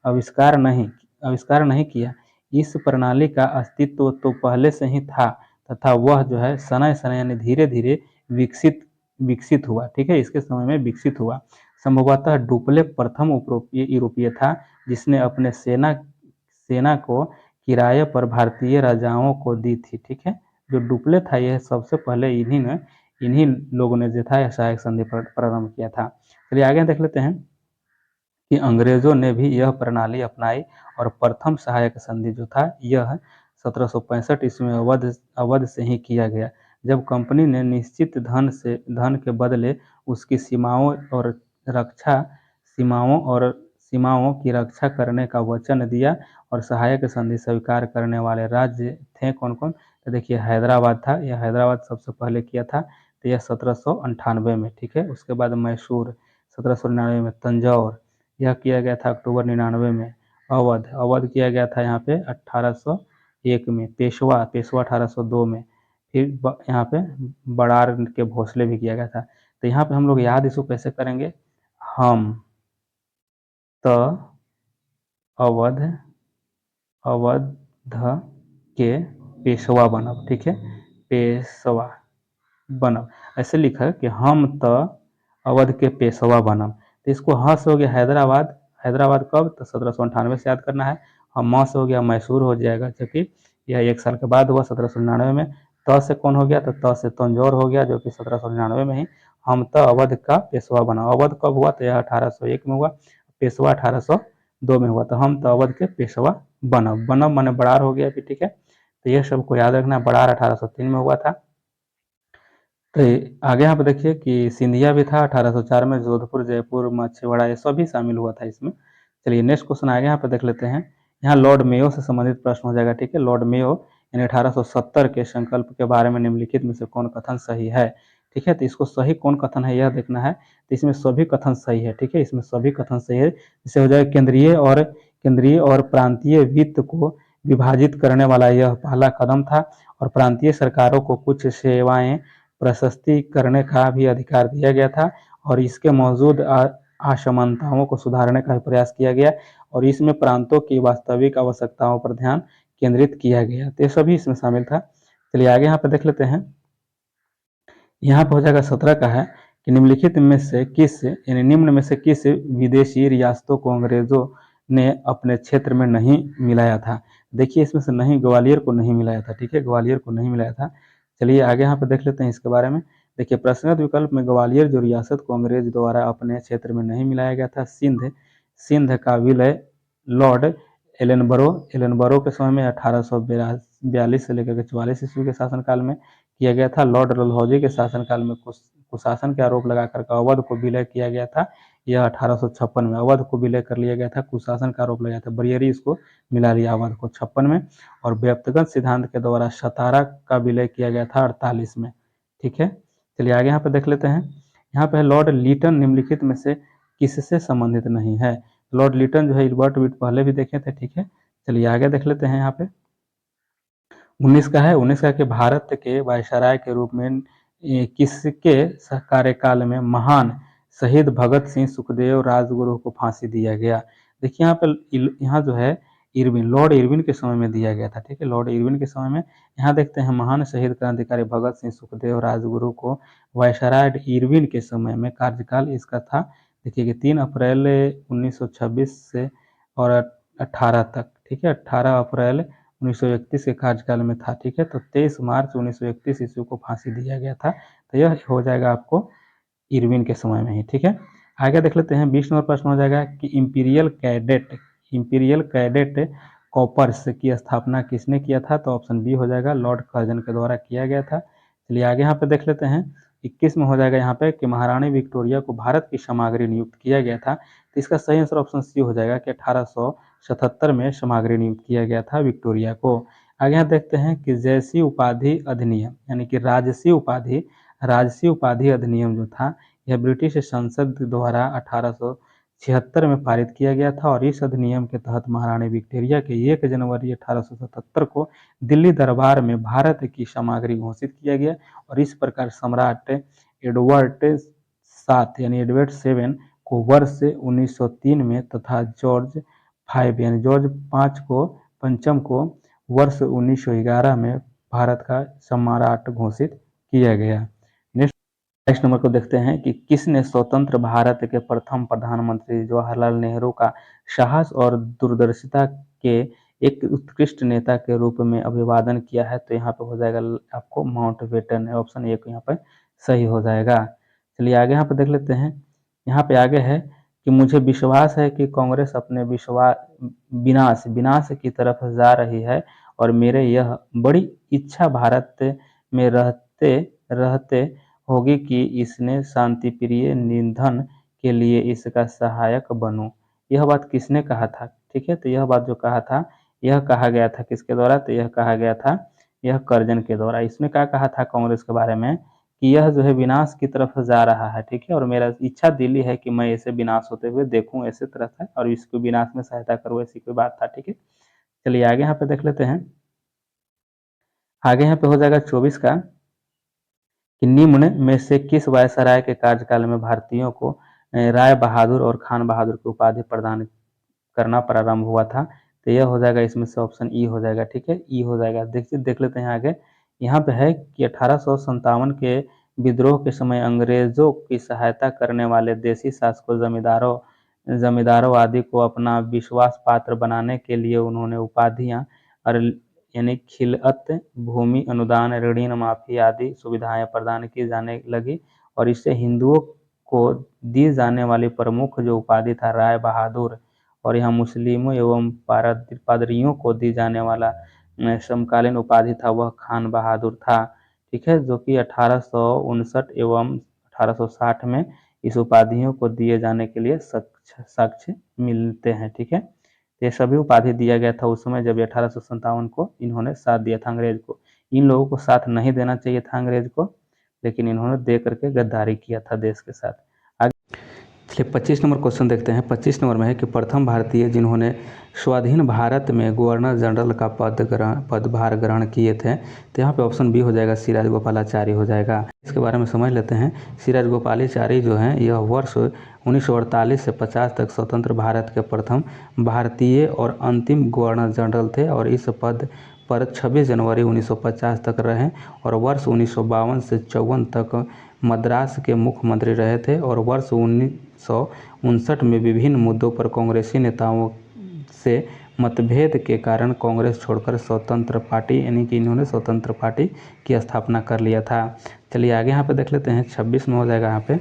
A: आविष्कार नहीं किया। इस प्रणाली का अस्तित्व तो पहले से ही था तथा वह जो है समय समय यानी धीरे धीरे विकसित हुआ। ठीक है, इसके समय में विकसित हुआ। संभवतः डुप्ले प्रथम यूरोपीय था जिसने अपने सेना को किराए पर भारतीय राजाओं को दी थी। ठीक है, जो डुप्ले था यह सबसे पहले इन्हीं लोगों ने जो था सहायक संधि प्रारंभ किया था। चलिए आगे देख लेते हैं कि अंग्रेजों ने भी यह प्रणाली अपनाई और प्रथम सहायक संधि जो था यह 1765 ईस्वी में अवध से ही किया गया, जब कंपनी ने निश्चित धन के बदले उसकी सीमाओं की रक्षा करने का वचन दिया। और सहायक संधि स्वीकार करने वाले राज्य थे कौन कौन, तो देखिए हैदराबाद था, यह हैदराबाद सबसे पहले किया था, तो यह 1798 में। ठीक है, उसके बाद मैसूर 1799 में, तंजौर यह किया गया था अक्टूबर 99 में, अवध किया गया था यहाँ पे 1801 में, पेशवा 1802 में, फिर यहाँ पे बड़ार के भोसले भी किया गया था। तो यहाँ पे हम लोग याद इसको कैसे करेंगे, हम त अवध के पेशवा बनब। ठीक है, पेशवा बनब ऐसे लिखा कि हम त अवध के पेशवा बनब। तो इसको ह से हो गया हैदराबाद, हैदराबाद कब, तो 1798 से याद करना है। और म से हो गया मैसूर हो जाएगा, क्योंकि यह 1 साल के बाद हुआ 1799 में। त से कौन हो गया, तो त से तंजौर हो गया, जो कि 1799 में ही। हम त अवध का पेशवा बना, अवध कब हुआ, तो यह 1801 में हुआ, पेशवा 1802 में हुआ, तो हम त अवध के पेशवा बनब, बनब माने बड़ार हो गया अभी, ठीक है। तो ये सबको याद रखना, बड़ार 1803 में हुआ था। तो आगे यहाँ पे देखिए कि सिंधिया भी था 1804 में, जोधपुर, जयपुर, मछुआरा, ये सभी शामिल हुआ था इसमें। चलिए नेक्स्ट क्वेश्चन आगे यहाँ पे देख लेते हैं। यहाँ लॉर्ड मेयो से संबंधित प्रश्न हो जाएगा, ठीक है। लॉर्ड मेयो यानी 1870 के संकल्प के बारे में निम्नलिखित में से कौन कथन सही है, ठीक है। तो इसको सही कौन कथन है यह देखना है। तो इसमें सभी कथन सही है, ठीक है, इसमें सभी कथन सही है। इससे हो जाएगा केंद्रीय और प्रांतीय वित्त को विभाजित करने वाला यह पहला कदम था, और प्रांतीय सरकारों को कुछ सेवाएं प्रशस्ति करने का भी अधिकार दिया गया था, और इसके मौजूद असमानताओं को सुधारने का भी प्रयास किया गया, और इसमें प्रांतों की वास्तविक आवश्यकताओं पर ध्यान केंद्रित किया गया। तो ये सभी इसमें शामिल था। चलिए आगे यहाँ पे देख लेते हैं। यहाँ पर हो जाएगा 17 का है कि निम्नलिखित में से किस यानी निम्न में से किस विदेशी रियासतों को अंग्रेजों ने अपने क्षेत्र में नहीं मिलाया था। देखिए इसमें से नहीं, ग्वालियर को नहीं मिलाया था, ठीक है, ग्वालियर को नहीं मिलाया था। चलिए आगे यहाँ पे देख लेते हैं इसके बारे में। देखिए प्रश्नगत विकल्प में ग्वालियर जो रियासत को अंग्रेज द्वारा अपने क्षेत्र में नहीं मिलाया गया था, सिंध का विलय लॉर्ड एलनबरो के समय में 1842 से लेकर के 44 ईस्वी के शासनकाल में किया गया था। लॉर्ड डलहौजी के शासनकाल में कुशासन के आरोप लगाकर अवध को विलय किया गया था। यह 1856 में अवध को विलय कर लिया गया था, कुशासन का आरोप लगाया था, बरियरी इसको मिला लिया अवध को 56 में, और व्यक्तिगत सिद्धांत के द्वारा सतारा का विलय किया गया था 48 में, ठीक है। चलिए आगे यहाँ पे देख लेते हैं। यहाँ पे लॉर्ड लीटन निम्नलिखित में से किससे संबंधित नहीं है। लॉर्ड लीटन जो है इल्बर्ट विट पहले भी देखे थे, ठीक है। चलिए आगे देख लेते हैं। यहाँ पे 19 का है, 19 का कि भारत के वायसराय के रूप में किसके कार्यकाल में महान शहीद भगत सिंह सुखदेव राजगुरु को फांसी दिया गया। देखिए यहाँ पे यहाँ जो है लॉर्ड इरविन के समय में दिया गया था, ठीक है, लॉर्ड इरविन के समय में। यहाँ देखते हैं महान शहीद क्रांतिकारी भगत सिंह सुखदेव राजगुरु को वायसराय इरविन के समय में कार्यकाल इसका था। देखिए कि 3 अप्रैल 1926 से और 18 तक, ठीक है, 18 अप्रैल 1931 के कार्यकाल में था, ठीक है। तो 23 मार्च 1931 ईस्वी को फांसी दिया गया था। तो यह हो जाएगा आपको इरविन के समय में ही, ठीक है। आगे देख लेते हैं। 20 नंबर प्रश्न हो जाएगा कि इंपीरियल कैडेट कॉपर्स की स्थापना किसने किया था। तो ऑप्शन बी हो जाएगा, लॉर्ड कर्जन के द्वारा किया गया था। चलिए आगे यहाँ पे देख लेते हैं। 21 में हो जाएगा यहाँ पे कि महारानी विक्टोरिया को भारत की सामग्री नियुक्त किया गया था। तो इसका सही आंसर ऑप्शन सी हो जाएगा कि 1877 में सामग्री नियुक्त किया गया था विक्टोरिया को। आगे यहाँ देखते हैं कि जैसी उपाधि अधिनियम यानी कि राजसी उपाधि अधिनियम जो था, यह ब्रिटिश संसद द्वारा 1876 में पारित किया गया था, और इस अधिनियम के तहत महारानी विक्टोरिया के 1 जनवरी 1877 को दिल्ली दरबार में भारत की सामग्री घोषित किया गया, और इस प्रकार सम्राट एडवर्ड 7 को वर्ष 1903 में तथा जॉर्ज 5 को पंचम को वर्ष 1911 में भारत का सम्राट घोषित किया गया। नेक्स्ट नंबर को देखते हैं कि किसने स्वतंत्र भारत के प्रथम प्रधानमंत्री जवाहरलाल नेहरू का साहस और दूरदर्शिता के एक उत्कृष्ट नेता के रूप में अभिवादन किया है। तो यहाँ पे हो जाएगा आपको माउंटबेटन, ऑप्शन ए यहाँ पे सही हो जाएगा। चलिए आगे यहाँ पे देख लेते हैं। यहाँ पे आगे है कि मुझे विश्वास है कि कांग्रेस अपने विनाश की तरफ जा रही है, और मेरे यह बड़ी इच्छा भारत में रहते रहते होगी कि इसने शांतिप्रिय निधन के लिए इसका सहायक बनूं। यह बात किसने कहा था, ठीक है। तो यह बात जो कहा था, यह कहा गया था किसके द्वारा। तो यह कहा गया था यह कर्जन के द्वारा। इसने क्या कहा था कांग्रेस के बारे में कि यह जो है विनाश की तरफ जा रहा है, ठीक है, और मेरा इच्छा दिली है कि मैं इसे विनाश होते हुए देखूं ऐसे तरह से, और इसको विनाश में सहायता करूं, ऐसी कोई बात था, ठीक है। चलिए आगे यहाँ पे देख लेते हैं। आगे यहाँ पे हो जाएगा 24 का कि निम्न में से किस वायसराय के कार्यकाल में भारतीयों को राय बहादुर और खान बहादुर की उपाधि प्रदान करना प्रारंभ हुआ था। तो यह हो जाएगा इसमें से ऑप्शन ई हो जाएगा, ठीक है, ई हो जाएगा। देखिए देख लेते हैं आगे। यहाँ पे है कि 1857 के विद्रोह के समय अंग्रेजों की सहायता करने वाले देसी शासकों, जमींदारों आदि को अपना विश्वास पात्र बनाने के लिए उन्होंने उपाधियां और यानी खिलअत, भूमि अनुदान, ऋण माफी आदि सुविधाएं प्रदान की जाने लगी, और इससे हिंदुओं को दी जाने वाली प्रमुख जो उपाधि था राय बहादुर और यहाँ मुस्लिमों एवं पादरियों को दी जाने वाला समकालीन उपाधि था वह खान बहादुर था। ठीक है, जो कि 1859 एवं 1860 में इस उपाधियों को दिए जाने के लिए साक्ष्य मिलते हैं। ठीक है, ये सभी उपाधि दिया गया था उस समय जब 1857 को इन्होंने साथ दिया था अंग्रेज को। इन लोगों को साथ नहीं देना चाहिए था अंग्रेज को, लेकिन इन्होंने दे करके गद्दारी किया था देश के साथ। चलिए 25 नंबर क्वेश्चन देखते हैं। 25 नंबर में है कि प्रथम भारतीय जिन्होंने स्वाधीन भारत में गवर्नर जनरल का पदभार ग्रहण किए थे, तो यहाँ पे ऑप्शन बी हो जाएगा, सी राजगोपालाचारी हो जाएगा। इसके बारे में समझ लेते हैं। सी राजगोपालाचारी जो हैं यह वर्ष 1948 से 50 तक स्वतंत्र भारत के प्रथम भारतीय और अंतिम गवर्नर जनरल थे और इस पद पर 26 जनवरी 1950 तक रहे और वर्ष 1952 से 54 तक मद्रास के मुख्यमंत्री रहे थे और वर्ष 1959 में विभिन्न मुद्दों पर कांग्रेसी नेताओं से मतभेद के कारण कांग्रेस छोड़कर स्वतंत्र पार्टी यानी कि इन्होंने स्वतंत्र पार्टी की स्थापना कर लिया था। चलिए आगे यहाँ पे देख लेते हैं। 26 में हो जाएगा यहाँ पे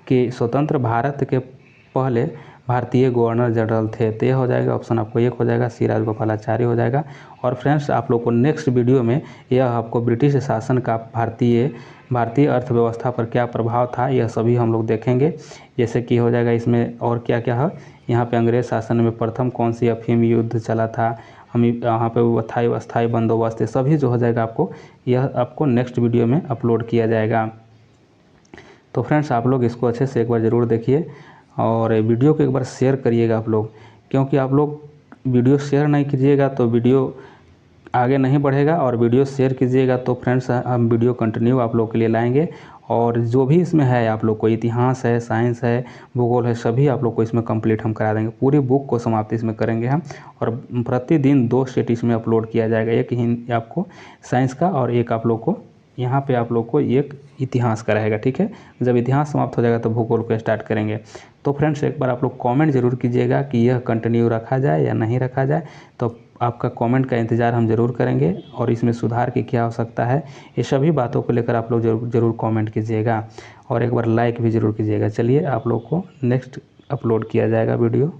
A: कि स्वतंत्र भारत के पहले भारतीय गवर्नर जनरल थे, तो यह हो जाएगा ऑप्शन आपको एक हो जाएगा, सी राजगोपालाचारी हो जाएगा। और फ्रेंड्स आप लोग को नेक्स्ट वीडियो में यह आपको ब्रिटिश शासन का भारतीय अर्थव्यवस्था पर क्या प्रभाव था यह सभी हम लोग देखेंगे। जैसे कि हो जाएगा इसमें और क्या क्या है, यहाँ पे अंग्रेज शासन में प्रथम कौन सी अफीम युद्ध चला था, हम यहाँ पे अस्थायी बंदोबस्त, ये सभी जो हो जाएगा आपको यह आपको नेक्स्ट वीडियो में अपलोड किया जाएगा। तो फ्रेंड्स आप लोग इसको अच्छे से एक बार ज़रूर देखिए और वीडियो को एक बार शेयर करिएगा आप लोग, क्योंकि आप लोग वीडियो शेयर नहीं कीजिएगा तो वीडियो आगे नहीं बढ़ेगा और वीडियो शेयर कीजिएगा तो फ्रेंड्स हम वीडियो कंटिन्यू आप लोग के लिए लाएंगे। और जो भी इसमें है आप लोग को इतिहास है, साइंस है, भूगोल है, सभी आप लोग को इसमें कंप्लीट हम करा देंगे। पूरी बुक को समाप्ति इसमें करेंगे हम और प्रतिदिन 2 सेट इसमें अपलोड किया जाएगा, एक आपको साइंस का और एक आप लोग को यहाँ पे आप लोग को एक इतिहास का रहेगा। ठीक है, जब इतिहास समाप्त हो जाएगा तो भूगोल को स्टार्ट करेंगे। तो फ्रेंड्स एक बार आप लोग कमेंट जरूर कीजिएगा कि यह कंटिन्यू रखा जाए या नहीं रखा जाए, तो आपका कमेंट का इंतज़ार हम ज़रूर करेंगे और इसमें सुधार की क्या आवश्यकता है ये सभी बातों को लेकर आप लोग ज़रूर कमेंट कीजिएगा और एक बार लाइक भी ज़रूर कीजिएगा। चलिए आप लोग को नेक्स्ट अपलोड किया जाएगा वीडियो।